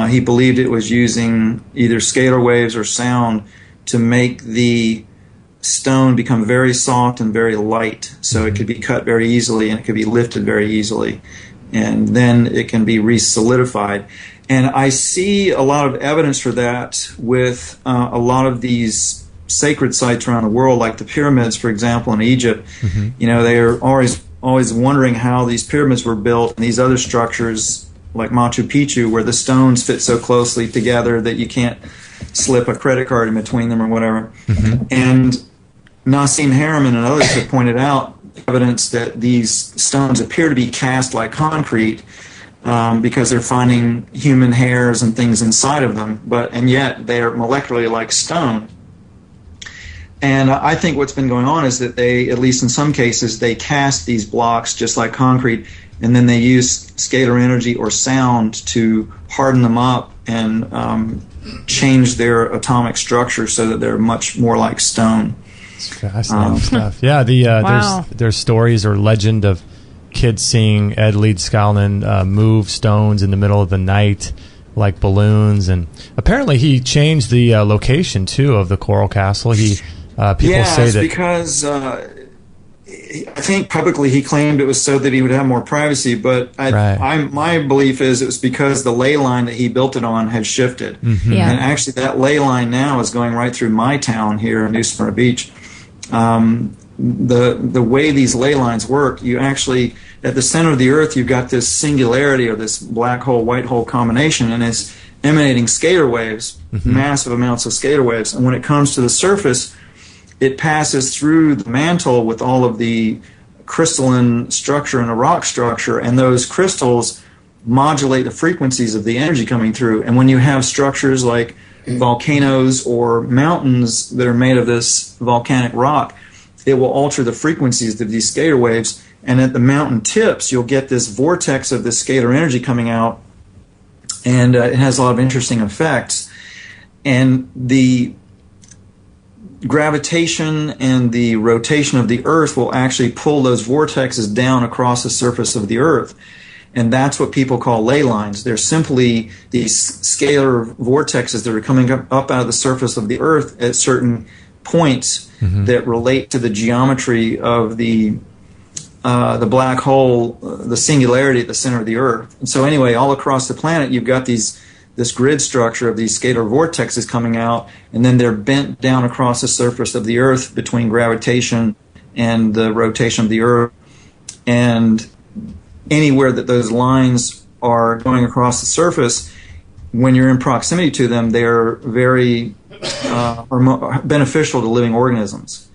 he believed it was using either scalar waves or sound to make the stone become very soft and very light, so it could be cut very easily and it could be lifted very easily, and then it can be re-solidified. And I see a lot of evidence for that with a lot of these sacred sites around the world, like the pyramids, for example, in Egypt. You know, they are always wondering how these pyramids were built, and these other structures like Machu Picchu, where the stones fit so closely together that you can't slip a credit card in between them or whatever. And Nassim Haramein and others have pointed out evidence that these stones appear to be cast like concrete because they're finding human hairs and things inside of them, and yet they are molecularly like stone. And I think what's been going on is that they, at least in some cases, they cast these blocks just like concrete, and then they use scalar energy or sound to harden them up and change their atomic structure so that they're much more like stone. It's fascinating stuff. Yeah, there's stories or legend of kids seeing Ed Lee Scallion move stones in the middle of the night like balloons, and apparently he changed the location too of the Coral Castle. People say that because I think publicly he claimed it was so that he would have more privacy, but my belief is it was because the ley line that he built it on had shifted. And actually that ley line now is going right through my town here in New Smyrna Beach. The way these ley lines work, you actually, at the center of the Earth, you've got this singularity or this black hole, white hole combination, and it's emanating scalar waves, massive amounts of scalar waves. And when it comes to the surface, it passes through the mantle with all of the crystalline structure and the rock structure, and those crystals modulate the frequencies of the energy coming through. And when you have structures like volcanoes or mountains that are made of this volcanic rock, it will alter the frequencies of these scalar waves, and at the mountain tips you'll get this vortex of this scalar energy coming out, and it has a lot of interesting effects. And the gravitation and the rotation of the Earth will actually pull those vortexes down across the surface of the Earth. And that's what people call ley lines. They're simply these scalar vortexes that are coming up out of the surface of the Earth at certain points that relate to the geometry of the black hole, the singularity at the center of the Earth. And so anyway, all across the planet, you've got this grid structure of these scalar vortexes coming out, and then they're bent down across the surface of the Earth between gravitation and the rotation of the Earth. And anywhere that those lines are going across the surface, when you're in proximity to them, they're very beneficial to living organisms.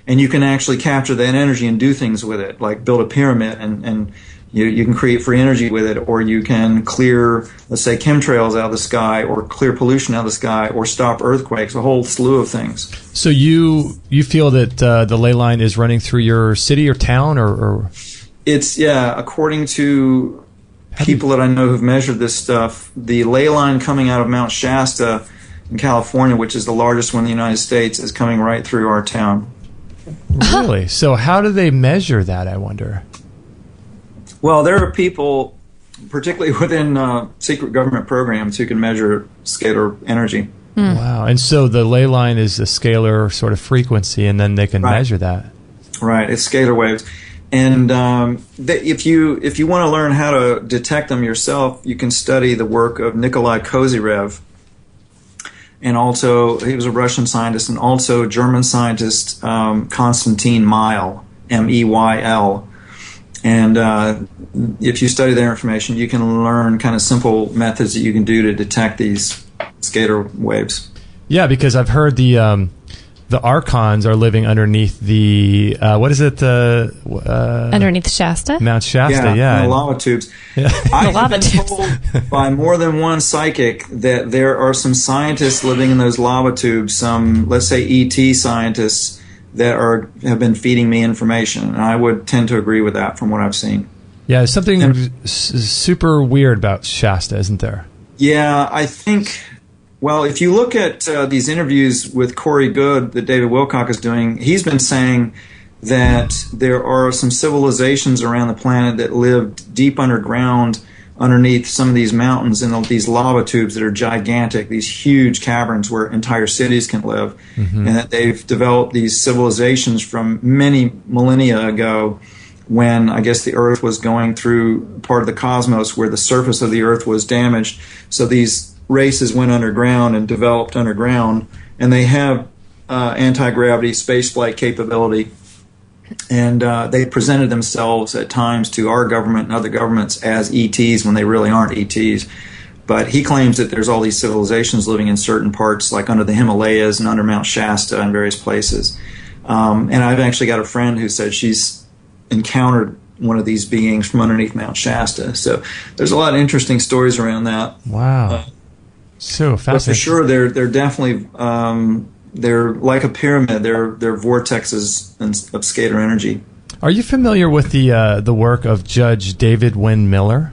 And you can actually capture that energy and do things with it, like build a pyramid, and you can create free energy with it, or you can clear, let's say, chemtrails out of the sky, or clear pollution out of the sky, or stop earthquakes, a whole slew of things. So you feel that the ley line is running through your city or town, or? It's, according to people that I know who've measured this stuff, the ley line coming out of Mount Shasta in California, which is the largest one in the United States, is coming right through our town. Really? So how do they measure that, I wonder? Well, there are people, particularly within secret government programs, who can measure scalar energy. Wow. And so the ley line is a scalar sort of frequency, and then they can measure that. Right. It's scalar waves. And if you want to learn how to detect them yourself, you can study the work of Nikolai Kozyrev. And also, he was a Russian scientist, and also German scientist Konstantin Meyl, M-E-Y-L. And if you study their information, you can learn kind of simple methods that you can do to detect these scalar waves. Yeah, because I've heard the archons are living underneath the what is it? Underneath Shasta, Mount Shasta. Yeah, the lava tubes. Yeah. I've been told by more than one psychic that there are some scientists living in those lava tubes. Some, let's say, ET scientists that have been feeding me information, and I would tend to agree with that from what I've seen. Yeah, there's something super weird about Shasta, isn't there? Yeah, I think. Well, if you look at these interviews with Corey Good that David Wilcock is doing, he's been saying that there are some civilizations around the planet that lived deep underground underneath some of these mountains in these lava tubes that are gigantic, these huge caverns where entire cities can live, and that they've developed these civilizations from many millennia ago when I guess the Earth was going through part of the cosmos where the surface of the Earth was damaged. So these races went underground and developed underground, and they have anti-gravity spaceflight capability. And they presented themselves at times to our government and other governments as ETs when they really aren't ETs. But he claims that there's all these civilizations living in certain parts, like under the Himalayas and under Mount Shasta and various places. And I've actually got a friend who said she's encountered one of these beings from underneath Mount Shasta. So there's a lot of interesting stories around that. Wow. So fascinating. But for sure, they're definitely... they're like a pyramid. They're vortexes of scalar energy. Are you familiar with the work of Judge David Wynn Miller?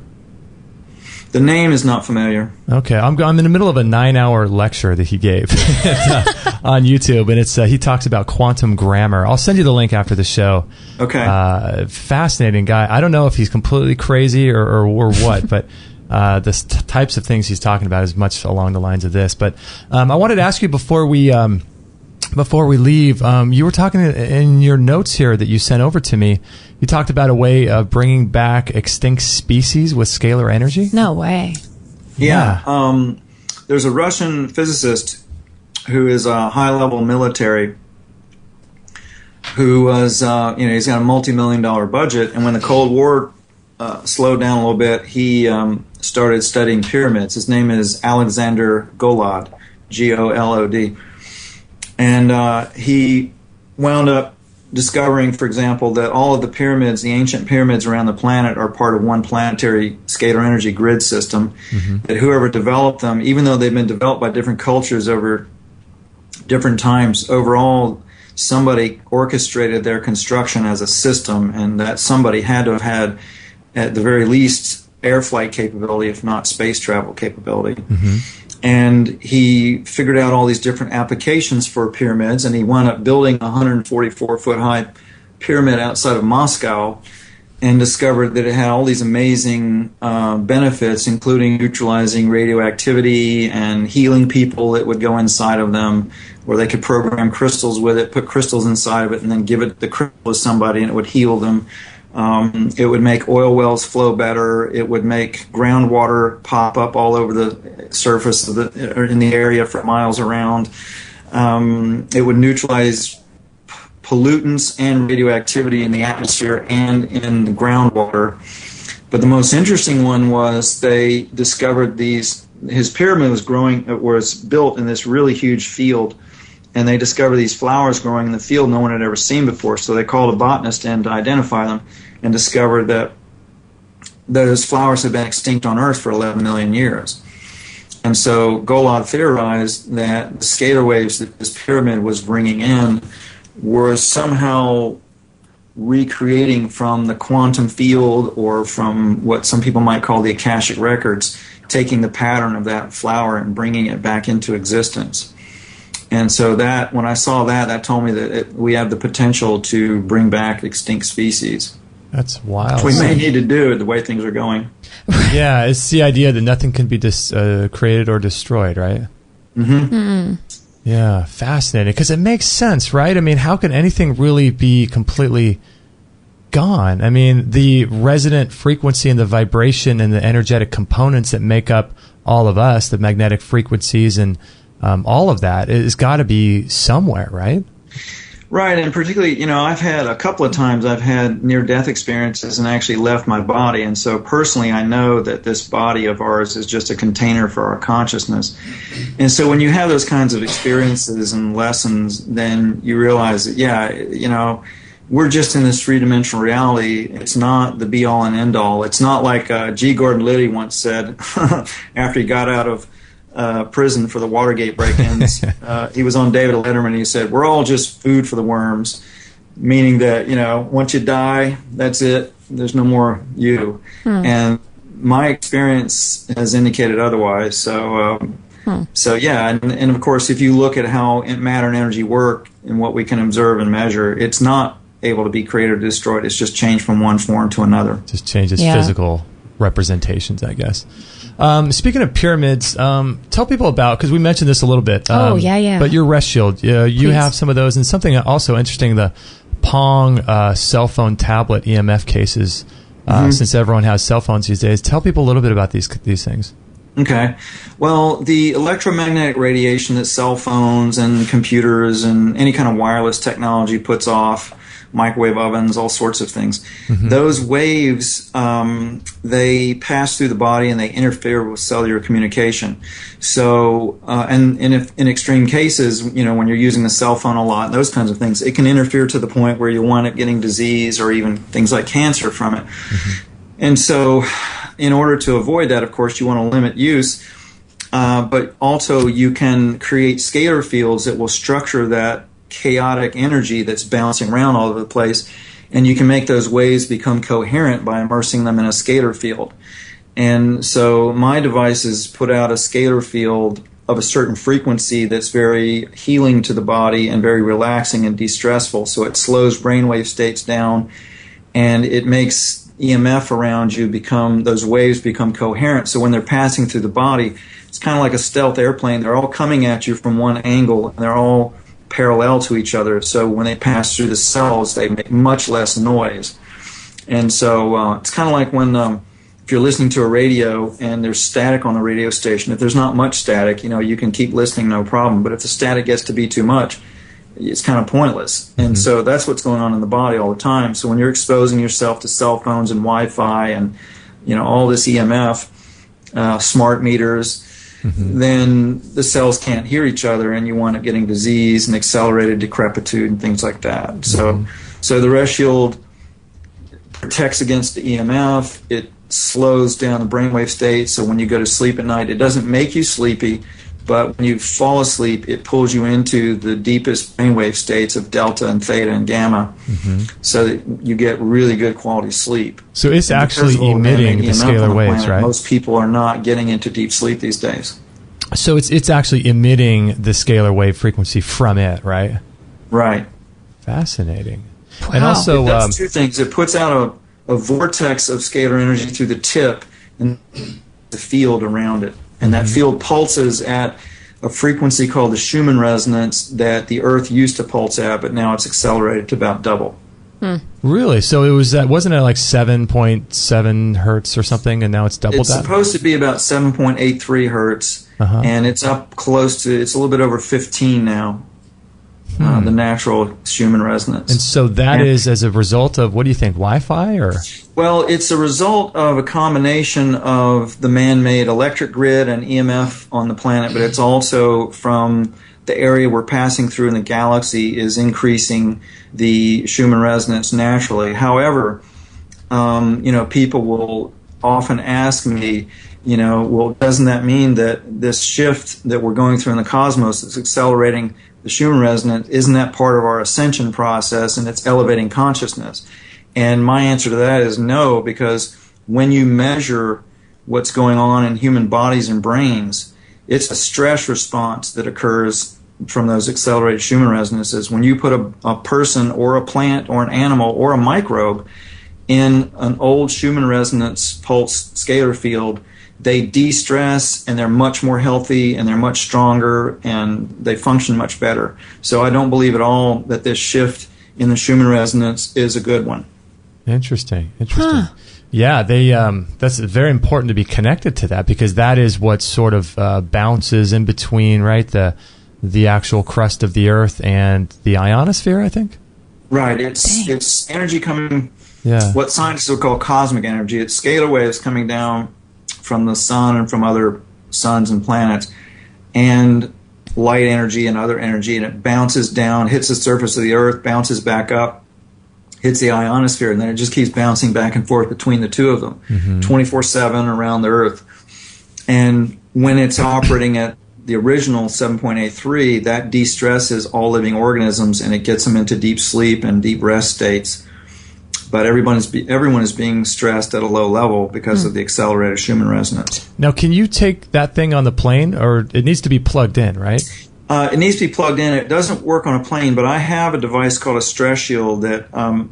The name is not familiar. Okay, I'm in the middle of a 9-hour lecture that he gave on YouTube, and it's he talks about quantum grammar. I'll send you the link after the show. Okay. Fascinating guy. I don't know if he's completely crazy or what, but. The types of things he's talking about is much along the lines of this. But I wanted to ask you before we leave, you were talking in your notes here that you sent over to me. You talked about a way of bringing back extinct species with scalar energy. No way. Yeah. There's a Russian physicist who is a high-level military who was, he's got a multi-million-dollar budget, and when the Cold War slowed down a little bit, he started studying pyramids. His name is Alexander Golod, Golod. And he wound up discovering, for example, that all of the pyramids, the ancient pyramids around the planet, are part of one planetary scalar energy grid system. That whoever developed them, even though they've been developed by different cultures over different times, overall somebody orchestrated their construction as a system, and that somebody had to have had, at the very least, air flight capability, if not space travel capability. And he figured out all these different applications for pyramids, and he wound up building a 144-foot high pyramid outside of Moscow, and discovered that it had all these amazing benefits, including neutralizing radioactivity and healing people that would go inside of them, where they could program crystals with it, put crystals inside of it, and then give it the crystal to somebody, and it would heal them. It would make oil wells flow better. It would make groundwater pop up all over the surface of or in the area for miles around. It would neutralize pollutants and radioactivity in the atmosphere and in the groundwater. But the most interesting one was they discovered his pyramid was built in this really huge field, and they discovered these flowers growing in the field no one had ever seen before. So they called a botanist in to identify them, and discovered that those flowers had been extinct on Earth for 11 million years. And so Golod theorized that the scalar waves that this pyramid was bringing in were somehow recreating from the quantum field, or from what some people might call the Akashic records, taking the pattern of that flower and bringing it back into existence. And so that, when I saw that told me that we have the potential to bring back extinct species. That's wild. Which we may need to do it the way things are going. Yeah, it's the idea that nothing can be created or destroyed, right? Yeah, fascinating. Because it makes sense, right? I mean, how can anything really be completely gone? I mean, the resonant frequency and the vibration and the energetic components that make up all of us, the magnetic frequencies and all of that, has got to be somewhere, right? Right, and particularly, I've had a couple of times I've had near-death experiences and actually left my body, and so personally I know that this body of ours is just a container for our consciousness. And so when you have those kinds of experiences and lessons, then you realize that, we're just in this three-dimensional reality. It's not the be-all and end-all. It's not like G. Gordon Liddy once said after he got out of prison for the Watergate break-ins. He was on David Letterman, and he said, we're all just food for the worms, meaning that, once you die, that's it. There's no more you. And my experience has indicated otherwise. So yeah, and of course, if you look at how matter and energy work and what we can observe and measure, it's not able to be created or destroyed. It's just changed from one form to another. Just changes physical representations, I guess. Speaking of pyramids, tell people about, because we mentioned this a little bit. But your rest shield, you have some of those, and something also interesting, the Pong cell phone tablet EMF cases, since everyone has cell phones these days. Tell people a little bit about these things. Okay. Well, the electromagnetic radiation that cell phones and computers and any kind of wireless technology puts off, microwave ovens, all sorts of things. Those waves, they pass through the body and they interfere with cellular communication. So, and if in extreme cases, when you're using the cell phone a lot, those kinds of things, it can interfere to the point where you wind up getting disease or even things like cancer from it. And so, in order to avoid that, of course, you want to limit use, but also you can create scalar fields that will structure that chaotic energy that's bouncing around all over the place, and you can make those waves become coherent by immersing them in a scalar field. And so my devices put out a scalar field of a certain frequency that's very healing to the body and very relaxing and de-stressful. So it slows brainwave states down, and it makes EMF around you those waves become coherent. So when they're passing through the body, it's kind of like a stealth airplane. They're all coming at you from one angle, and they're all parallel to each other. So when they pass through the cells, they make much less noise. And so it's kind of like when if you're listening to a radio and there's static on the radio station. If there's not much static, you can keep listening, no problem. But if the static gets to be too much, it's kind of pointless. And so that's what's going on in the body all the time. So when you're exposing yourself to cell phones and Wi-Fi and all this EMF, smart meters, then the cells can't hear each other, and you wind up getting disease and accelerated decrepitude and things like that. So the rest shield protects against the EMF. It slows down the brainwave state, so when you go to sleep at night, it doesn't make you sleepy, but when you fall asleep, it pulls you into the deepest brainwave states of delta and theta and gamma, so that you get really good quality sleep. So it's actually emitting the scalar waves, right? Most people are not getting into deep sleep these days. So it's actually emitting the scalar wave frequency from it, right? Right. Fascinating. Wow. And also, it does two things. It puts out a vortex of scalar energy through the tip and the field around it. And that field pulses at a frequency called the Schumann resonance that the Earth used to pulse at, but now it's accelerated to about double. Really? So it was wasn't it like 7.7 hertz or something, and now it's doubled it's that? It's supposed to be about 7.83 hertz, and it's up close to, it's a little bit over 15 now. The natural Schumann resonance. And so that is as a result of, what do you think, Wi-Fi? Or? Well, it's a result of a combination of the man-made electric grid and EMF on the planet, but it's also from the area we're passing through in the galaxy is increasing the Schumann resonance naturally. However, people will often ask me, well, doesn't that mean that this shift that we're going through in the cosmos is accelerating the Schumann resonance? Isn't that part of our ascension process and it's elevating consciousness? And my answer to that is no, because when you measure what's going on in human bodies and brains, it's a stress response that occurs from those accelerated Schumann resonances. When you put a person or a plant or an animal or a microbe in an old Schumann resonance pulse scalar field, they de-stress and they're much more healthy and they're much stronger and they function much better. So I don't believe at all that this shift in the Schumann resonance is a good one. Interesting. Yeah, that's very important to be connected to that, because that is what sort of bounces in between, right? The the actual crust of the Earth and the ionosphere, I think? Right. It's energy coming, yeah. What scientists would call cosmic energy. It's scalar waves coming down from the sun and from other suns and planets, and light energy and other energy, and it bounces down, hits the surface of the Earth, bounces back up, hits the ionosphere, and then it just keeps bouncing back and forth between the two of them, 24/7 around the Earth. And when it's operating at the original 7.83, that de-stresses all living organisms, and it gets them into deep sleep and deep rest states. But everyone is being stressed at a low level because of the accelerated Schumann resonance. Now, can you take that thing on the plane, or it needs to be plugged in, right? It needs to be plugged in. It doesn't work on a plane, but I have a device called a stress shield that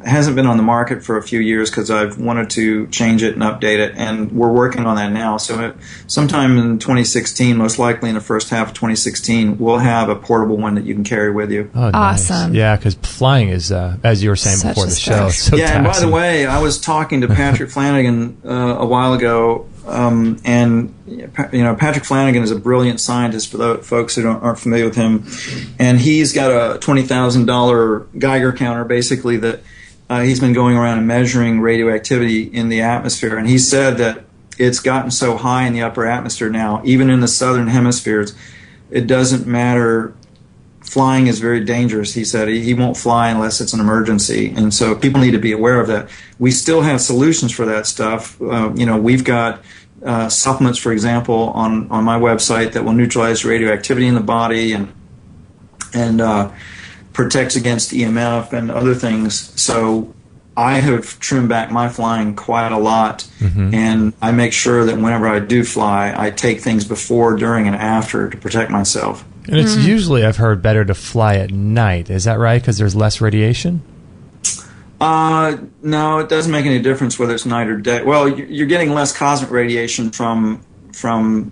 hasn't been on the market for a few years because I've wanted to change it and update it, and we're working on that now. So sometime in 2016, most likely in the first half of 2016, we'll have a portable one that you can carry with you. Oh, nice. Awesome. Yeah, because flying is, as you were saying before the show, so yeah, taxing. And by the way, I was talking to Patrick Flanagan a while ago, and Patrick Flanagan is a brilliant scientist for the folks who aren't familiar with him, and he's got a $20,000 Geiger counter basically that he's been going around and measuring radioactivity in the atmosphere, and he said that it's gotten so high in the upper atmosphere now, even in the southern hemispheres, it doesn't matter. Flying is very dangerous. He said he won't fly unless it's an emergency, and so people need to be aware of that. We still have solutions for that stuff. We've got supplements, for example, on my website that will neutralize radioactivity in the body and protects against EMF and other things. So I have trimmed back my flying quite a lot, and I make sure that whenever I do fly, I take things before, during, and after to protect myself. And it's usually, I've heard, better to fly at night. Is that right? Because there's less radiation? No, it doesn't make any difference whether it's night or day. Well, you're getting less cosmic radiation from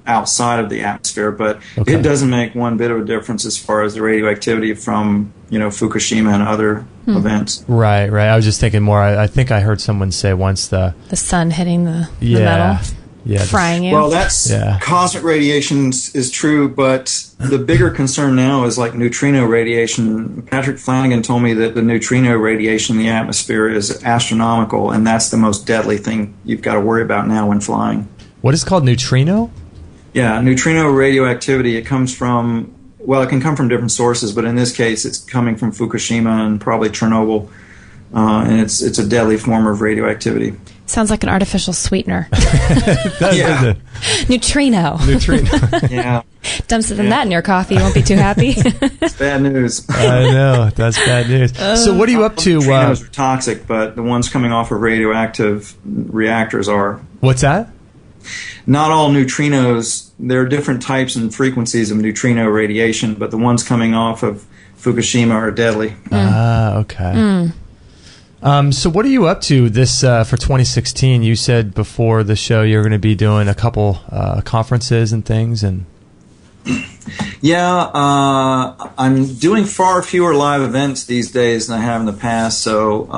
outside of the atmosphere, but it doesn't make one bit of a difference as far as the radioactivity from Fukushima and other events. Right. I was just thinking more. I think I heard someone say once the sun hitting the metal. Yeah, frying you. Well, that's cosmic radiation is true, but the bigger concern now is like neutrino radiation. Patrick Flanagan told me that the neutrino radiation in the atmosphere is astronomical, and that's the most deadly thing you've got to worry about now when flying. What is called neutrino? Yeah, neutrino radioactivity. It comes from, it can come from different sources, but in this case, it's coming from Fukushima and probably Chernobyl, and it's a deadly form of radioactivity. Sounds like an artificial sweetener. Yeah. Neutrino. Yeah. Dump some of that in your coffee. You won't be too happy. It's bad news. I know. That's bad news. So what are you up to? Neutrinos are toxic, but the ones coming off of radioactive reactors are. What's that? Not all neutrinos. There are different types and frequencies of neutrino radiation, but the ones coming off of Fukushima are deadly. Okay. So what are you up to this for 2016? You said before the show you're going to be doing a couple conferences and things, and I'm doing far fewer live events these days than I have in the past. So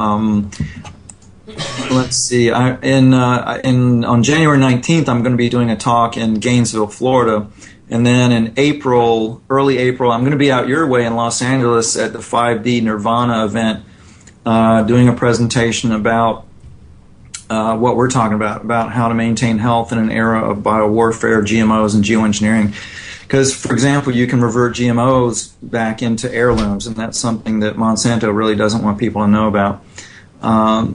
let's see. On January 19th, I'm going to be doing a talk in Gainesville, Florida. And then in early April, I'm going to be out your way in Los Angeles at the 5D Nirvana event, doing a presentation about what we're talking about how to maintain health in an era of biowarfare, GMOs, and geoengineering. Because, for example, you can revert GMOs back into heirlooms, and that's something that Monsanto really doesn't want people to know about.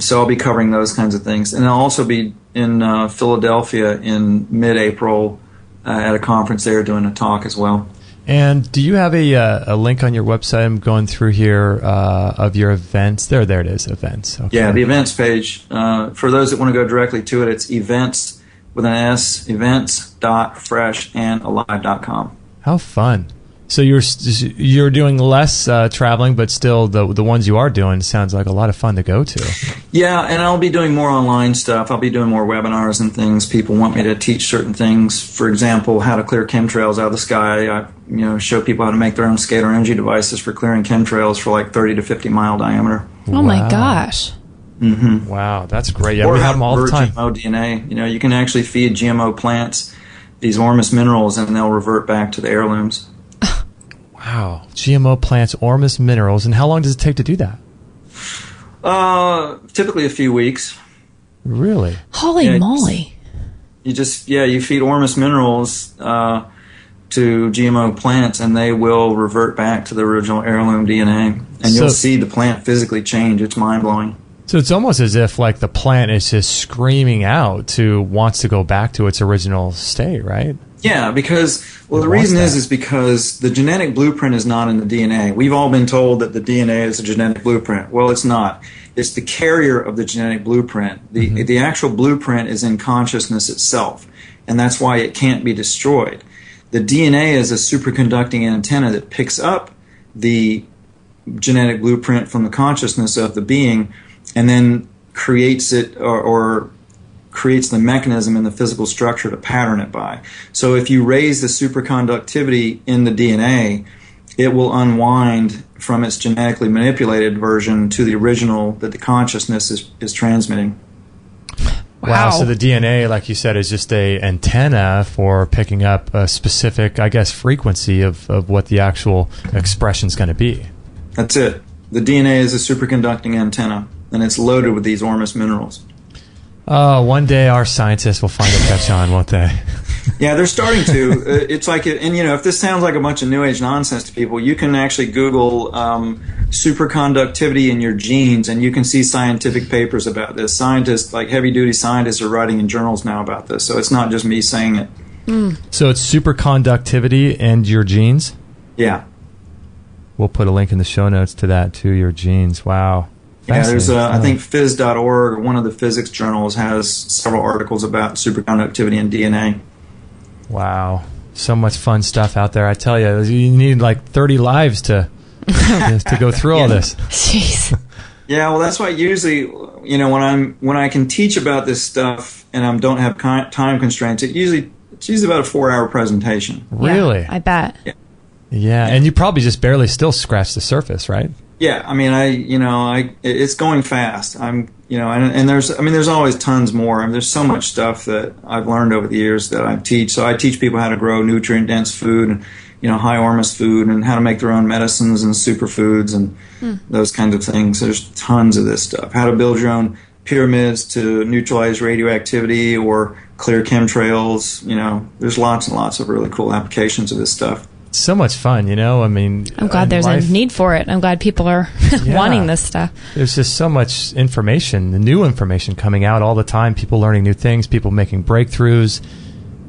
So I'll be covering those kinds of things. And I'll also be in Philadelphia in mid-April at a conference there doing a talk as well. And do you have a link on your website? I'm going through here of your events. There it is, events. Okay. Yeah, the events page. For those that want to go directly to it, it's events with an S, events.freshandalive.com. How fun. So you're doing less traveling, but still the ones you are doing sounds like a lot of fun to go to. Yeah, and I'll be doing more online stuff. I'll be doing more webinars and things. People want me to teach certain things. For example, how to clear chemtrails out of the sky. I show people how to make their own scalar energy devices for clearing chemtrails for like 30 to 50 mile diameter. Oh my gosh. Mm-hmm. Wow, that's great. Yeah, we have them all the time. GMO DNA. You can actually feed GMO plants these Ormus minerals, and they'll revert back to the heirlooms. Wow. GMO plants, Ormus minerals. And how long does it take to do that? Typically a few weeks. Really? Holy moly. You feed Ormus minerals to GMO plants, and they will revert back to the original heirloom DNA. And you'll see the plant physically change. It's mind-blowing. So it's almost as if like the plant is just screaming out wants to go back to its original state, right? Yeah, because, the reason is because the genetic blueprint is not in the DNA. We've all been told that the DNA is a genetic blueprint. Well, it's not. It's the carrier of the genetic blueprint. The actual blueprint is in consciousness itself, and that's why it can't be destroyed. The DNA is a superconducting antenna that picks up the genetic blueprint from the consciousness of the being and then creates it or creates the mechanism in the physical structure to pattern it by. So if you raise the superconductivity in the DNA, it will unwind from its genetically manipulated version to the original that the consciousness is transmitting. Wow. So the DNA, like you said, is just a antenna for picking up a specific, I guess, frequency of what the actual expression is going to be. That's it. The DNA is a superconducting antenna, and it's loaded with these Ormus minerals. Oh, one day our scientists will find a catch on, won't they? Yeah, they're starting to. It's like, and if this sounds like a bunch of New Age nonsense to people, you can actually Google superconductivity in your genes, and you can see scientific papers about this. Scientists, like heavy-duty scientists, are writing in journals now about this, so it's not just me saying it. So it's superconductivity and your genes? Yeah. We'll put a link in the show notes to that, too, your genes. Wow. Yeah, there's I think phys.org, one of the physics journals, has several articles about superconductivity in DNA. Wow. So much fun stuff out there. I tell you, you need like 30 lives to go through all this. Jeez. Yeah, well, that's why usually, when I can teach about this stuff and I don't have time constraints, it's usually about a 4-hour presentation. Really? Yeah, I bet. Yeah, and you probably just barely still scratch the surface, right? Yeah, I mean, it's going fast. And there's always tons more. I mean, there's so much stuff that I've learned over the years that I teach. So I teach people how to grow nutrient-dense food and, high Ormus food, and how to make their own medicines and superfoods and those kinds of things. There's tons of this stuff. How to build your own pyramids to neutralize radioactivity or clear chemtrails. There's lots and lots of really cool applications of this stuff. So much fun, I mean, I'm glad there's a need for it. I'm glad people are wanting this stuff. There's just so much information, the new information coming out all the time, people learning new things, people making breakthroughs,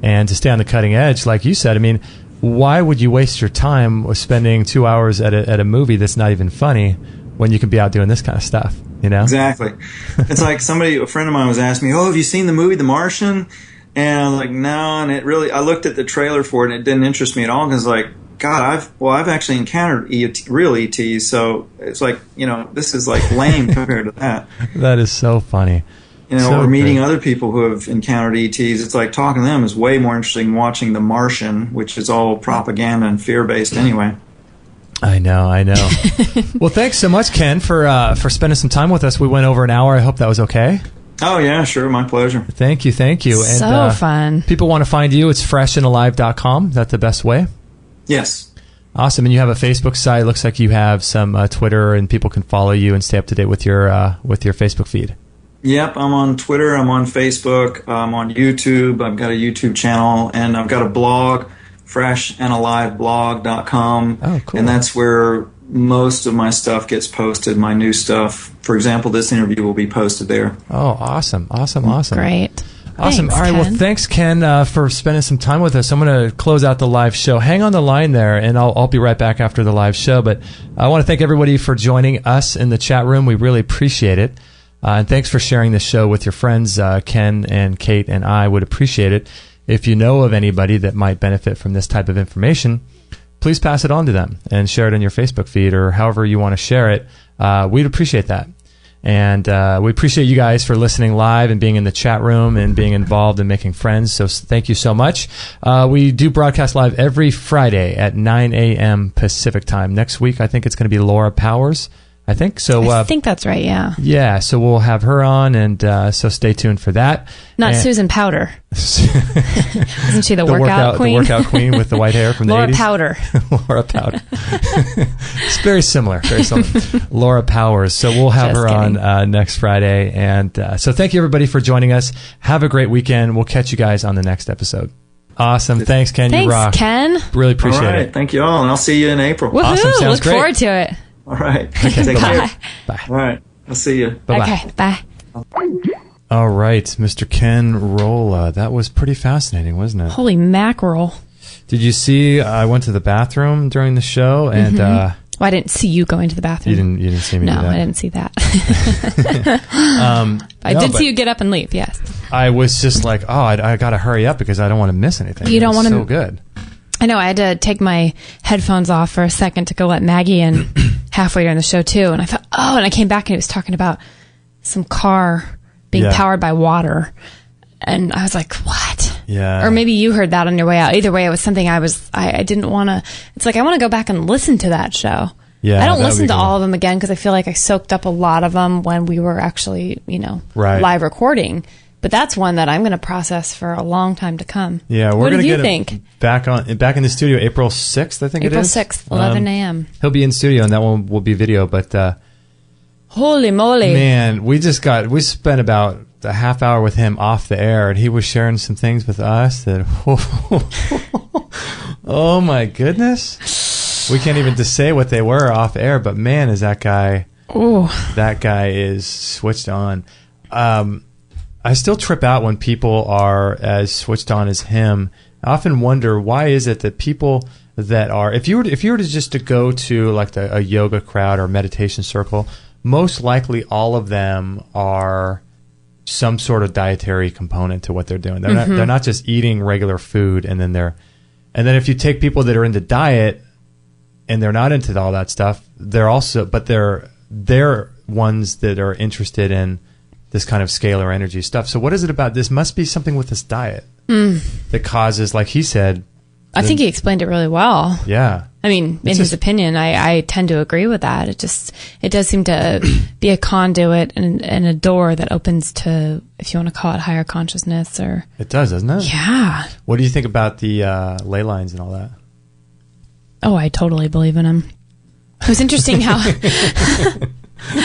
and to stay on the cutting edge, like you said, I mean, why would you waste your time with spending 2 hours at a movie that's not even funny when you can be out doing this kind of stuff, Exactly. It's like a friend of mine was asking me, have you seen the movie The Martian? And I was like, no, and I looked at the trailer for it, and it didn't interest me at all, because, like, God, I've actually encountered real ETs, so it's like, this is, like, lame compared to that. That is so funny. Or meeting other people who have encountered ETs. It's like talking to them is way more interesting than watching The Martian, which is all propaganda and fear-based anyway. I know. Well, thanks so much, Ken, for spending some time with us. We went over an hour. I hope that was okay. Oh, yeah, sure. My pleasure. Thank you. And, so fun. People want to find you. It's freshandalive.com. Is that the best way? Yes. Awesome. And you have a Facebook site. Looks like you have some Twitter, and people can follow you and stay up to date with your Facebook feed. Yep. I'm on Twitter. I'm on Facebook. I'm on YouTube. I've got a YouTube channel, and I've got a blog, freshandaliveblog.com. Oh, cool. And that's where most of my stuff gets posted, my new stuff. For example, this interview will be posted there. Oh, awesome. Great. Awesome. Thanks, all right. Ken. Well, thanks, Ken, for spending some time with us. I'm going to close out the live show. Hang on the line there, and I'll be right back after the live show. But I want to thank everybody for joining us in the chat room. We really appreciate it. And thanks for sharing this show with your friends. Ken and Kate and I would appreciate it. If you know of anybody that might benefit from this type of information, please pass it on to them and share it on your Facebook feed or however you want to share it. We'd appreciate that. And we appreciate you guys for listening live and being in the chat room and being involved and making friends. So thank you so much. We do broadcast live every Friday at 9 a.m. Pacific time. Next week, I think it's going to be Laura Powers. I think so. I think that's right. Yeah. Yeah. So we'll have her on, and so stay tuned for that. Not Susan Powder. Isn't she the workout queen? The workout queen with the white hair from the 80s. Laura Powder. Laura Powder. It's very similar. Very similar. Laura Powers. So we'll have her on next Friday, and so thank you everybody for joining us. Have a great weekend. We'll catch you guys on the next episode. Awesome. Thanks, Ken. You rock. Ken. Really appreciate it. Thank you all, and I'll see you in April. Woohoo! Awesome. Sounds Look forward to it. All right. Okay, Take care. Bye. All right. I'll see you. Bye-bye. Okay. Bye. All right, Mr. Ken Rohla. That was pretty fascinating, wasn't it? Holy mackerel. Did you see I went to the bathroom during the show, and well, I didn't see you going to the bathroom. You didn't see me do that. No, I didn't see that. I did see you get up and leave, yes. I was just like, I got to hurry up because I don't want to miss anything. You don't want to. So good. I know. I had to take my headphones off for a second to go let Maggie in halfway during the show, too. And I thought, and I came back and he was talking about some car being powered by water. And I was like, what? Yeah. Or maybe you heard that on your way out. Either way, it was something I didn't want to. It's like, I want to go back and listen to that show. Yeah. I don't listen to all of them again because I feel like I soaked up a lot of them when we were actually, live recording. But that's one that I'm going to process for a long time to come. Yeah, we're going to get him back in the studio April 6th, I think it is. April 6th, 11 a.m. He'll be in studio, and that one will be video. But holy moly. Man, we spent about a half hour with him off the air, and he was sharing some things with us that, oh my goodness. We can't even just say what they were off air, but man, is that guy is switched on. I still trip out when people are as switched on as him. I often wonder, why is it that people that are, if you were to just to go to like a yoga crowd or meditation circle, most likely all of them are some sort of dietary component to what they're doing. They're not just eating regular food, and then if you take people that are into diet and they're not into all that stuff, they're ones that are interested in this kind of scalar energy stuff. So what is it about this? Must be something with this diet that causes, like he said. I think he explained it really well. Yeah. I mean, in his opinion, I tend to agree with that. It does seem to be a conduit and a door that opens to, if you want to call it, higher consciousness. Or it does, doesn't it? Yeah. What do you think about the ley lines and all that? Oh, I totally believe in them. It was interesting how...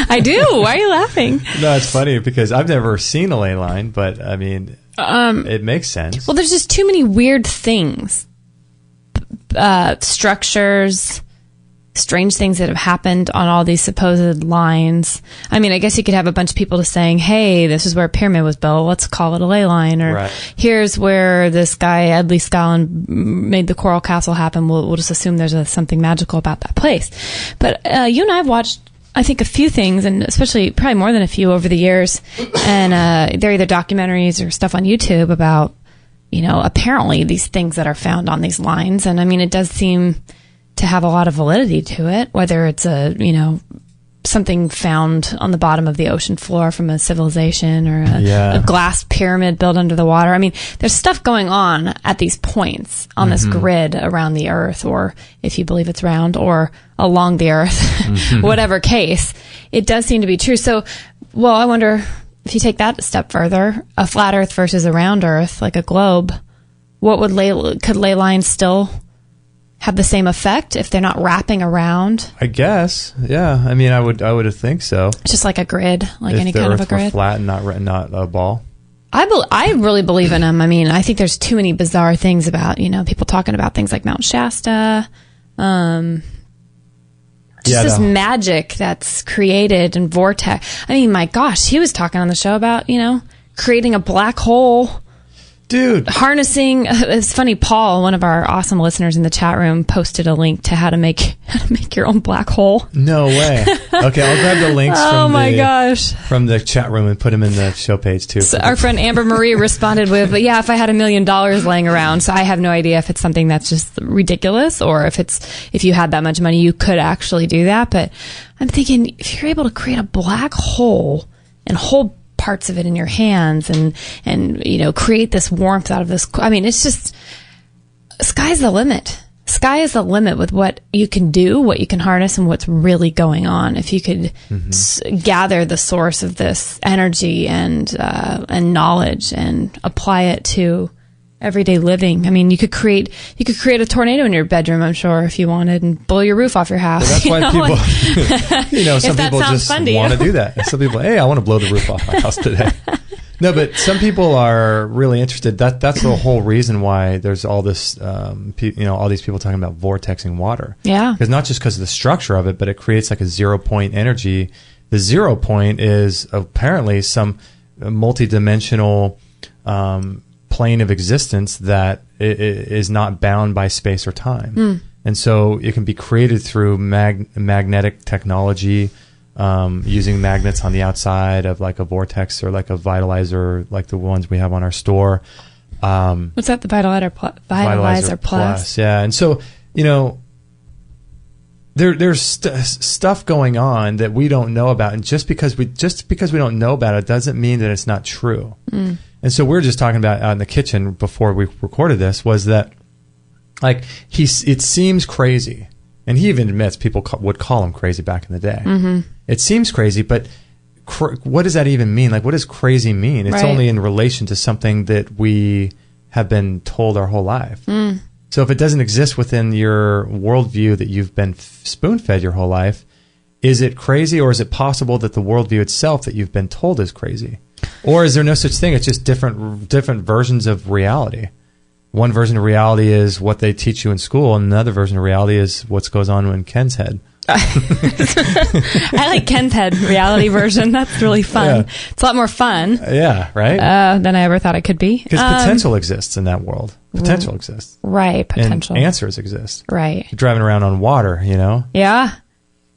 I do. Why are you laughing? No, it's funny because I've never seen a ley line, but I mean, it makes sense. Well, there's just too many weird things, structures, strange things that have happened on all these supposed lines. I mean, I guess you could have a bunch of people just saying, "Hey, this is where a pyramid was built. Let's call it a ley line," or "Here's where this guy Edley Scalar made the Coral Castle happen. We'll just assume there's something magical about that place." But you and I have watched, I think, a few things, and especially probably more than a few over the years. And they're either documentaries or stuff on YouTube about, apparently these things that are found on these lines. And I mean, it does seem to have a lot of validity to it, whether it's something found on the bottom of the ocean floor from a civilization or a glass pyramid built under the water. I mean, there's stuff going on at these points on this grid around the earth, or if you believe it's round, or along the earth, whatever case, it does seem to be true. So, well, I wonder if you take that a step further, a flat earth versus a round earth, like a globe, could ley lines still have the same effect if they're not wrapping around? I guess, yeah. I mean, I would think so. It's just like a grid, like if any kind of a grid. Flat and not a ball. I really believe in them. I mean, I think there's too many bizarre things about, people talking about things like Mount Shasta, this magic that's created in vortex. I mean, my gosh, he was talking on the show about, creating a black hole. Dude. Harnessing, it's funny, Paul, one of our awesome listeners in the chat room, posted a link to how to make your own black hole. No way. Okay, I'll grab the links from the chat room and put them in the show page too. So our friend Amber Marie responded with, if I had $1 million laying around. So I have no idea if it's something that's just ridiculous, or if you had that much money, you could actually do that. But I'm thinking, if you're able to create a black hole and hold parts of it in your hands and create this warmth out of this, I mean, it's just, sky's the limit. sky is the limit with what you can do, what you can harness, and what's really going on. If you could gather the source of this energy and knowledge and apply it to everyday living. I mean, you could create a tornado in your bedroom, I'm sure, if you wanted, and blow your roof off your house. Well, that's why people, some people just want to do that. Some people, hey, I want to blow the roof off my house today. No, but some people are really interested. That's the whole reason why there's all this, all these people talking about vortexing water. Yeah. Because not just because of the structure of it, but it creates like a 0 point energy. The 0 point is apparently some multidimensional plane of existence that is not bound by space or time. And so it can be created through magnetic technology, using magnets on the outside of like a vortex or like a vitalizer, like the ones we have on our store. What's that? The Vitalizer Plus? Yeah. And so, there's stuff going on that we don't know about. And just because we don't know about it doesn't mean that it's not true. And so we're just talking about out in the kitchen before we recorded this was that like it seems crazy. And he even admits people would call him crazy back in the day. It seems crazy, but what does that even mean? Like, what does crazy mean? It's only in relation to something that we have been told our whole life. So if it doesn't exist within your worldview that you've been spoon-fed your whole life, is it crazy, or is it possible that the worldview itself that you've been told is crazy? Or is there no such thing? It's just different versions of reality. One version of reality is what they teach you in school, and another version of reality is what goes on in Ken's head. I like Ken's head reality version. That's really fun. Yeah. It's a lot more fun. Yeah, right? Than I ever thought it could be. Because potential exists in that world. Potential exists. Right, potential. And answers exist. Right. You're driving around on water, Yeah.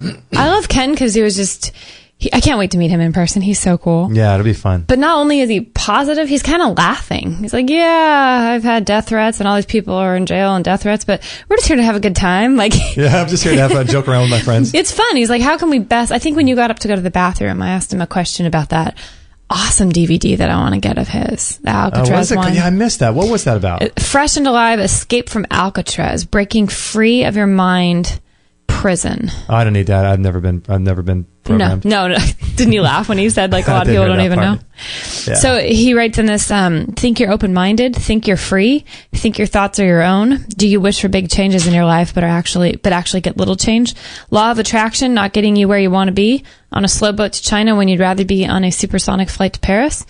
I love Ken because he was just... I can't wait to meet him in person. He's so cool. Yeah, it'll be fun. But not only is he positive, he's kind of laughing. He's like, yeah, I've had death threats and all these people are in jail and death threats, but we're just here to have a good time. Like, yeah, I'm just here to have a joke around with my friends. It's fun. He's like, how can we best... I think when you got up to go to the bathroom, I asked him a question about that awesome DVD that I want to get of his, the Alcatraz one. Yeah, I missed that. What was that about? Fresh and Alive, Escape from Alcatraz, Breaking Free of Your Mind Prison. Oh, I don't need that. I've never been programmed. No. Didn't you laugh when he said like a lot of people don't even know? Yeah. So he writes in this, think you're open-minded, think you're free, think your thoughts are your own. Do you wish for big changes in your life but actually get little change? Law of attraction, not getting you where you want to be. On a slow boat to China when you'd rather be on a supersonic flight to Paris.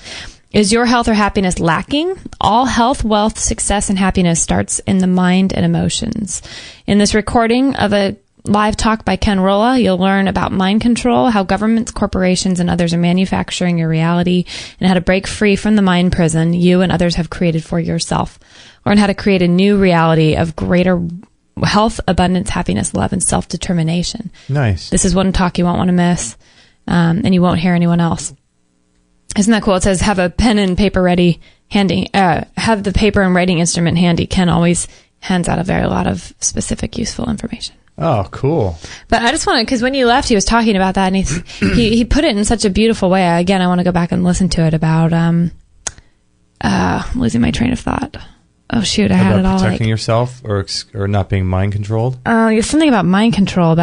Is your health or happiness lacking? All health, wealth, success, and happiness starts in the mind and emotions. In this recording of a live talk by Ken Rohla, you'll learn about mind control, how governments, corporations, and others are manufacturing your reality, and how to break free from the mind prison you and others have created for yourself. Learn how to create a new reality of greater health, abundance, happiness, love, and self-determination. Nice. This is one talk you won't want to miss, and you won't hear anyone else. Isn't that cool? It says, have a pen and paper ready, have the paper and writing instrument handy. Ken always hands out a lot of specific, useful information. Oh, cool. But I just want to, because when you left, he was talking about that, and he put it in such a beautiful way. Again, I want to go back and listen to it about, losing my train of thought. Oh, shoot, I had it all. About protecting yourself or not being mind controlled? Something about mind control,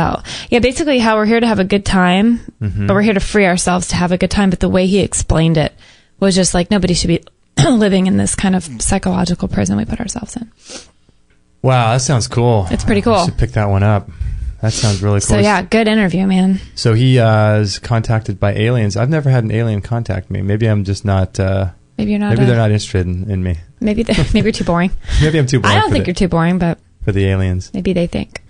basically how we're here to have a good time, but we're here to free ourselves to have a good time. But the way he explained it was just like, nobody should be living in this kind of psychological prison we put ourselves in. Wow, that sounds cool. It's pretty cool. I should pick that one up. That sounds really cool. So yeah, good interview, man. So he is contacted by aliens. I've never had an alien contact me. Maybe I'm just not... maybe you're not... Maybe they're not interested in me. Maybe you're too boring. Maybe I'm too boring. I don't think you're too boring, but... For the aliens. Maybe they think.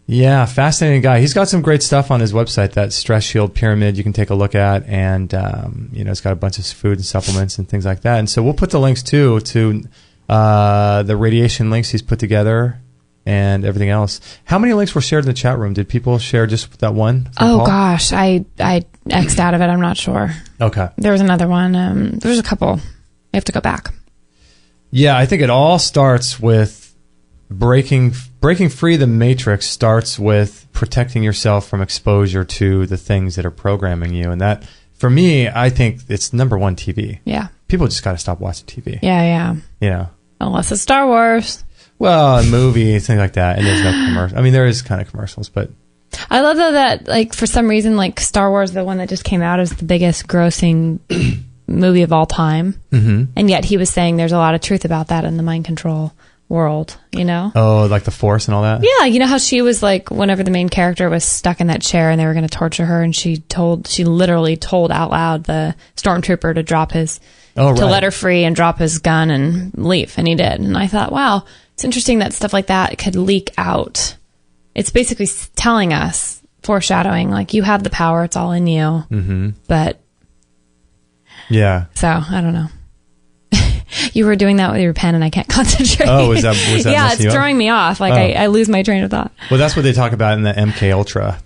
Yeah, fascinating guy. He's got some great stuff on his website, that Stress Shield Pyramid you can take a look at. And, it's got a bunch of food and supplements and things like that. And so we'll put the links, too, to... the radiation links he's put together and everything else. How many links were shared in the chat room? Did people share just that one? Oh, Paul? Gosh. I X'd out of it. I'm not sure. Okay. There was another one. There's a couple. I have to go back. Yeah, I think it all starts with breaking free the matrix starts with protecting yourself from exposure to the things that are programming you. And that, for me, I think it's number one, TV. Yeah. People just got to stop watching TV. Yeah. Yeah. Unless it's Star Wars. Well, a movie, things like that, and there's no commercial. I mean, there is kind of commercials, but I love though that like for some reason like Star Wars, the one that just came out, is the biggest grossing movie of all time, and yet he was saying there's a lot of truth about that in the mind control world, you know? Oh, like the Force and all that? Yeah, you know how she was like, whenever the main character was stuck in that chair and they were going to torture her, and she literally told out loud the stormtrooper to drop his, to let her free and drop his gun and leave, and he did. And I thought, wow, it's interesting that stuff like that could leak out. It's basically telling us, foreshadowing, like, you have the power, it's all in you, but... Yeah. So, I don't know. You were doing that with your pen, and I can't concentrate. Oh, was that yeah, it's throwing me off. Like, I lose my train of thought. Well, that's what they talk about in the MK Ultra.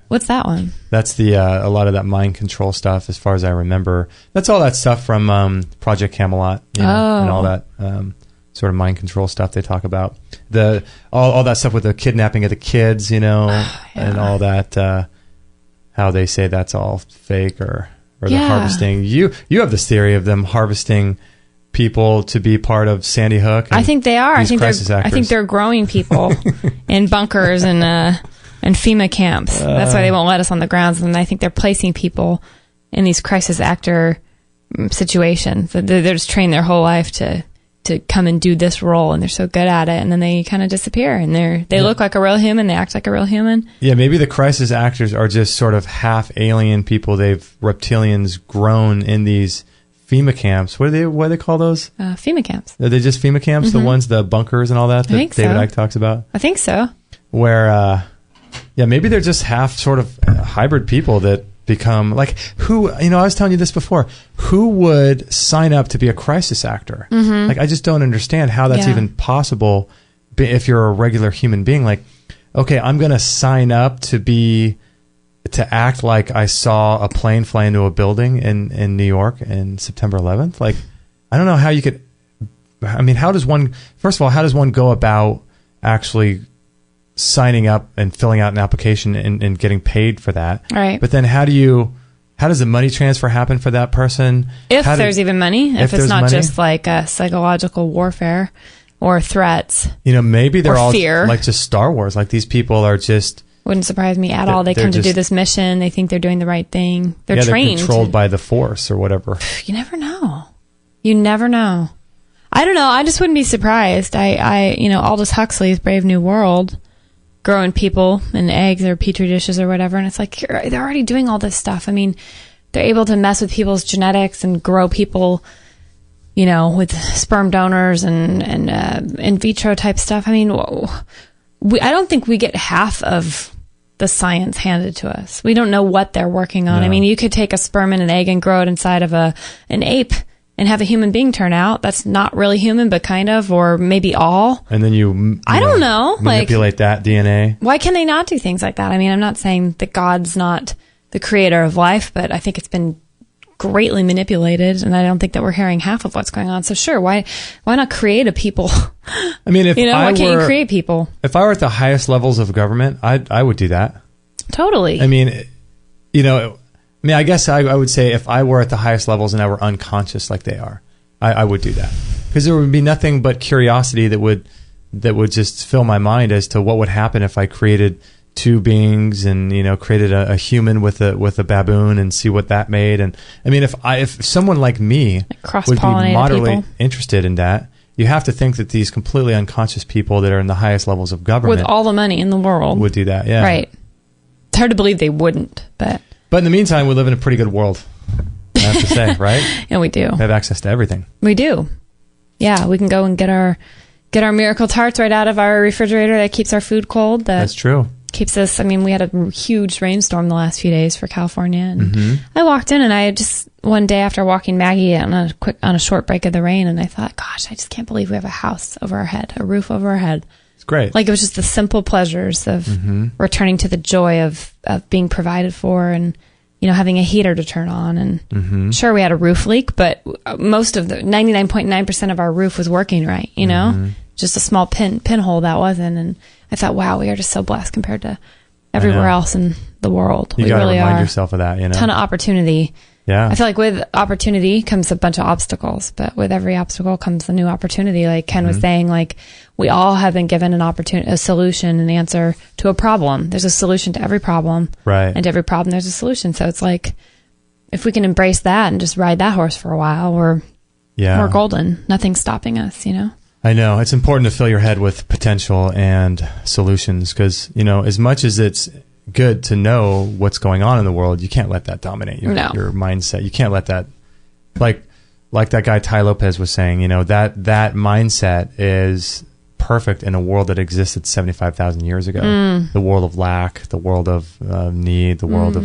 What's that one? That's the a lot of that mind control stuff, as far as I remember. That's all that stuff from Project Camelot, and all that sort of mind control stuff they talk about. All that stuff with the kidnapping of the kids, and all that. How they say that's all fake, or they're harvesting. You have this theory of them harvesting people to be part of Sandy Hook. I think they are. I think they're growing people in bunkers and FEMA camps. That's why they won't let us on the grounds. And I think they're placing people in these crisis actor situations. They're just trained their whole life to come and do this role, and they're so good at it, and then they kind of disappear, and they look like a real human, they act like a real human. Yeah, maybe the crisis actors are just sort of half alien people. Reptilians grown in these FEMA camps. What do they call those? FEMA camps. Are they just FEMA camps? The ones, the bunkers and all that David Icke talks about? I think so. Where, maybe they're just half sort of hybrid people that become, like, who, I was telling you this before, who would sign up to be a crisis actor? Like, I just don't understand how that's even possible if you're a regular human being. Like, okay, I'm going to sign up to act like I saw a plane fly into a building in New York in September 11th. Like, I don't know how you could, first of all, how does one go about actually signing up and filling out an application and getting paid for that? Right. But then how does the money transfer happen for that person? If there's even money, if it's not just like a psychological warfare or threats. Maybe they're all fear. Like just Star Wars. Like, these people are just... Wouldn't surprise me at all. They come to do this mission. They think they're doing the right thing. They're trained. They're controlled by the Force or whatever. You never know. You never know. I don't know. I just wouldn't be surprised. Aldous Huxley's Brave New World, growing people in eggs or petri dishes or whatever, and it's like, they're already doing all this stuff. I mean, they're able to mess with people's genetics and grow people, with sperm donors and in vitro type stuff. I mean, I don't think we get half of the science handed to us. We don't know what they're working on. No. I mean, you could take a sperm and an egg and grow it inside of an ape and have a human being turn out. That's not really human, but kind of, or maybe all. And then you I don't know. Manipulate that DNA. Why can they not do things like that? I mean, I'm not saying that God's not the creator of life, but I think it's been greatly manipulated, and I don't think that we're hearing half of what's going on. So sure, why not create a people? I mean, why can't you create people? If I were at the highest levels of government, I would do that. Totally. I mean, I guess I would say if I were at the highest levels and I were unconscious like they are, I would do that, because there would be nothing but curiosity that would just fill my mind as to what would happen if I created two beings and created a human with a baboon and see what that made. And I mean, if someone like me would be moderately interested in that, you have to think that these completely unconscious people that are in the highest levels of government with all the money in the world would do that. Yeah, right. It's hard to believe they wouldn't, but in the meantime, we live in a pretty good world, I have to say, right? Yeah, we do. We have access to everything. We do. Yeah, we can go and get our miracle tarts right out of our refrigerator that keeps our food cold. That's true. Keeps us. I mean, we had a huge rainstorm the last few days for California, and I walked in, and I just one day after walking Maggie on a short break of the rain, and I thought, gosh, I just can't believe we have a house over our head, a roof over our head. It's great. Like, it was just the simple pleasures of returning to the joy of being provided for, and having a heater to turn on, and sure, we had a roof leak, but most of the 99.9% of our roof was working right. Just a small pinhole that wasn't, and I thought, wow, we are just so blessed compared to everywhere else in the world. You got to remind yourself of that. Ton of opportunity Yeah. I feel like with opportunity comes a bunch of obstacles, but with every obstacle comes a new opportunity. Like Ken was saying, like we all have been given an opportunity, a solution, an answer to a problem. There's a solution to every problem. Right. And to every problem, there's a solution. So it's like, if we can embrace that and just ride that horse for a while, we're golden. Nothing's stopping us, you know? I know. It's important to fill your head with potential and solutions because, you know, as much as it's good to know what's going on in the world, you can't let that dominate your mindset. You can't let that, like that guy Ty Lopez was saying, you know, that mindset is perfect in a world that existed 75,000 years ago. The world of lack, the world of need, the world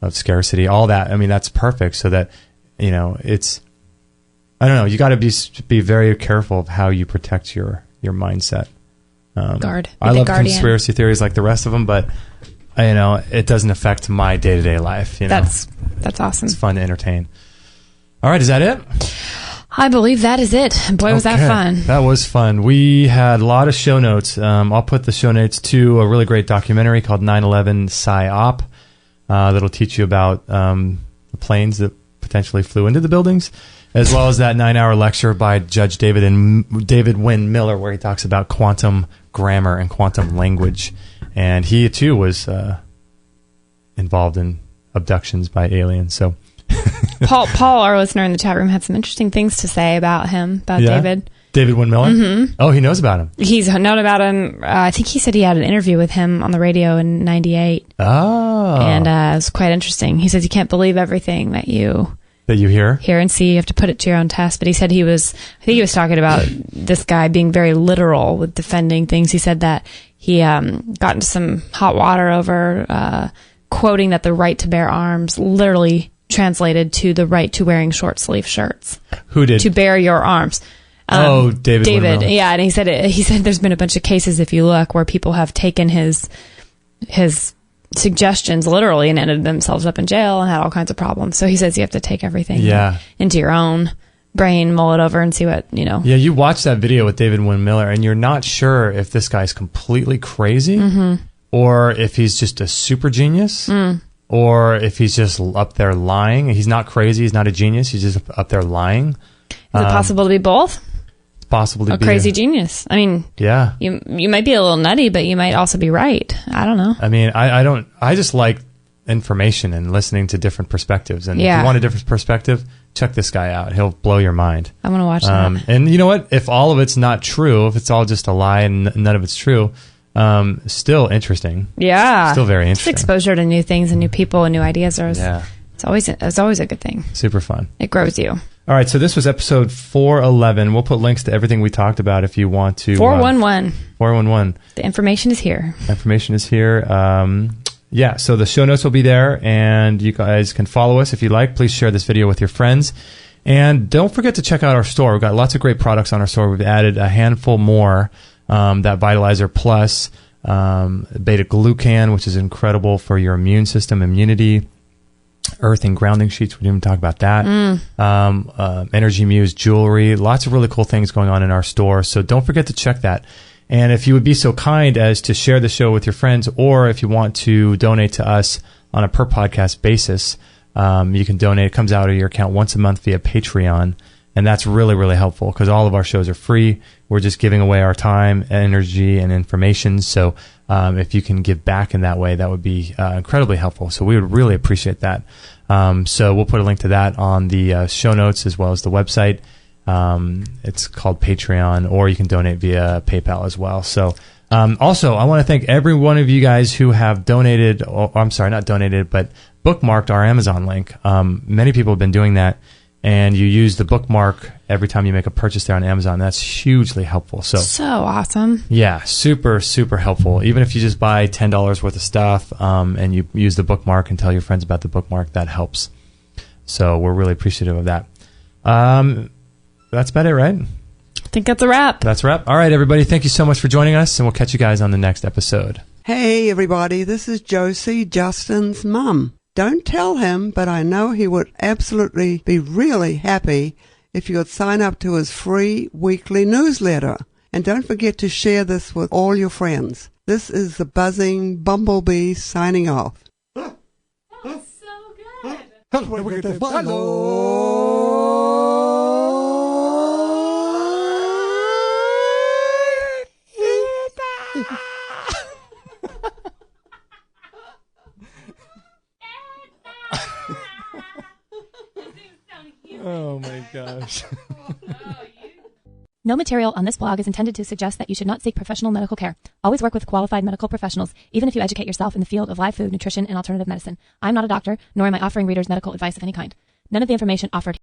of scarcity, all that. I mean, that's perfect so that, you know, it's, I don't know, you got to be very careful of how you protect your mindset. I love conspiracy theories like the rest of them, but you know, it doesn't affect my day-to-day life. You know? That's awesome. It's fun to entertain. All right, is that it? I believe that is it. Boy, was that fun. That was fun. We had a lot of show notes. I'll put the show notes to a really great documentary called 9/11 PsyOp that'll teach you about the planes that potentially flew into the buildings, as well as that 9-hour lecture by Judge David Wynn Miller where he talks about quantum grammar and quantum language. And he, too, was involved in abductions by aliens. So, Paul, our listener in the chat room, had some interesting things to say about him, David. David Wynn Miller? Mm-hmm. Oh, he knows about him. He's known about him. I think he said he had an interview with him on the radio in 98. Oh. And it was quite interesting. He says you can't believe everything that you hear and see. You have to put it to your own test. But he said I think he was talking about this guy being very literal with defending things. He said that he got into some hot water over quoting that the right to bear arms literally translated to the right to wearing short sleeve shirts. Who did? To bear your arms. David. Yeah, and he said there's been a bunch of cases, if you look, where people have taken his suggestions literally and ended themselves up in jail and had all kinds of problems. So he says you have to take everything into your own brain, mull it over, and see what, you know. Yeah, you watch that video with David Wynn Miller, and you're not sure if this guy's completely crazy or if he's just a super genius or if he's just up there lying. He's not crazy. He's not a genius. He's just up there lying. Is it possible to be both? It's possible to be a crazy genius. I mean, yeah, you might be a little nutty, but you might also be right. I don't know. I mean, I just like information and listening to different perspectives. And if you want a different perspective, check this guy out. He'll blow your mind. I want to watch that. And you know what? If all of it's not true, if it's all just a lie and none of it's true, still interesting. Yeah. Still very interesting. It's exposure to new things and new people and new ideas. It's always a good thing. Super fun. It grows you. All right, so this was episode 411. We'll put links to everything we talked about if you want to. 411. 411. The information is here. Yeah, so the show notes will be there, and you guys can follow us if you like. Please share this video with your friends. And don't forget to check out our store. We've got lots of great products on our store. We've added a handful more, that Vitalizer Plus, beta-glucan, which is incredible for your immune system, immunity, earth and grounding sheets. We didn't even talk about that. Energy Muse jewelry. Lots of really cool things going on in our store. So don't forget to check that. And if you would be so kind as to share the show with your friends, or if you want to donate to us on a per podcast basis, you can donate. It comes out of your account once a month via Patreon. And that's really, really helpful because all of our shows are free. We're just giving away our time, energy, and information. So if you can give back in that way, that would be incredibly helpful. So we would really appreciate that. So we'll put a link to that on the show notes as well as the website. It's called Patreon, or you can donate via PayPal as well. So also, I want to thank every one of you guys who have donated, I'm sorry, not donated, but bookmarked our Amazon link. Many people have been doing that. And you use the bookmark every time you make a purchase there on Amazon. That's hugely helpful. So awesome. Yeah, super, super helpful. Even if you just buy $10 worth of stuff and you use the bookmark and tell your friends about the bookmark, that helps. So we're really appreciative of that. That's about it, right? I think that's a wrap. That's a wrap. All right, everybody. Thank you so much for joining us, and we'll catch you guys on the next episode. Hey, everybody. This is Josie, Justin's mum. Don't tell him, but I know he would absolutely be really happy if you would sign up to his free weekly newsletter. And don't forget to share this with all your friends. This is the buzzing bumblebee signing off. That was so good. Oh my gosh. No material on this blog is intended to suggest that you should not seek professional medical care. Always work with qualified medical professionals, even if you educate yourself in the field of live food, nutrition, and alternative medicine. I'm not a doctor, nor am I offering readers medical advice of any kind. None of the information offered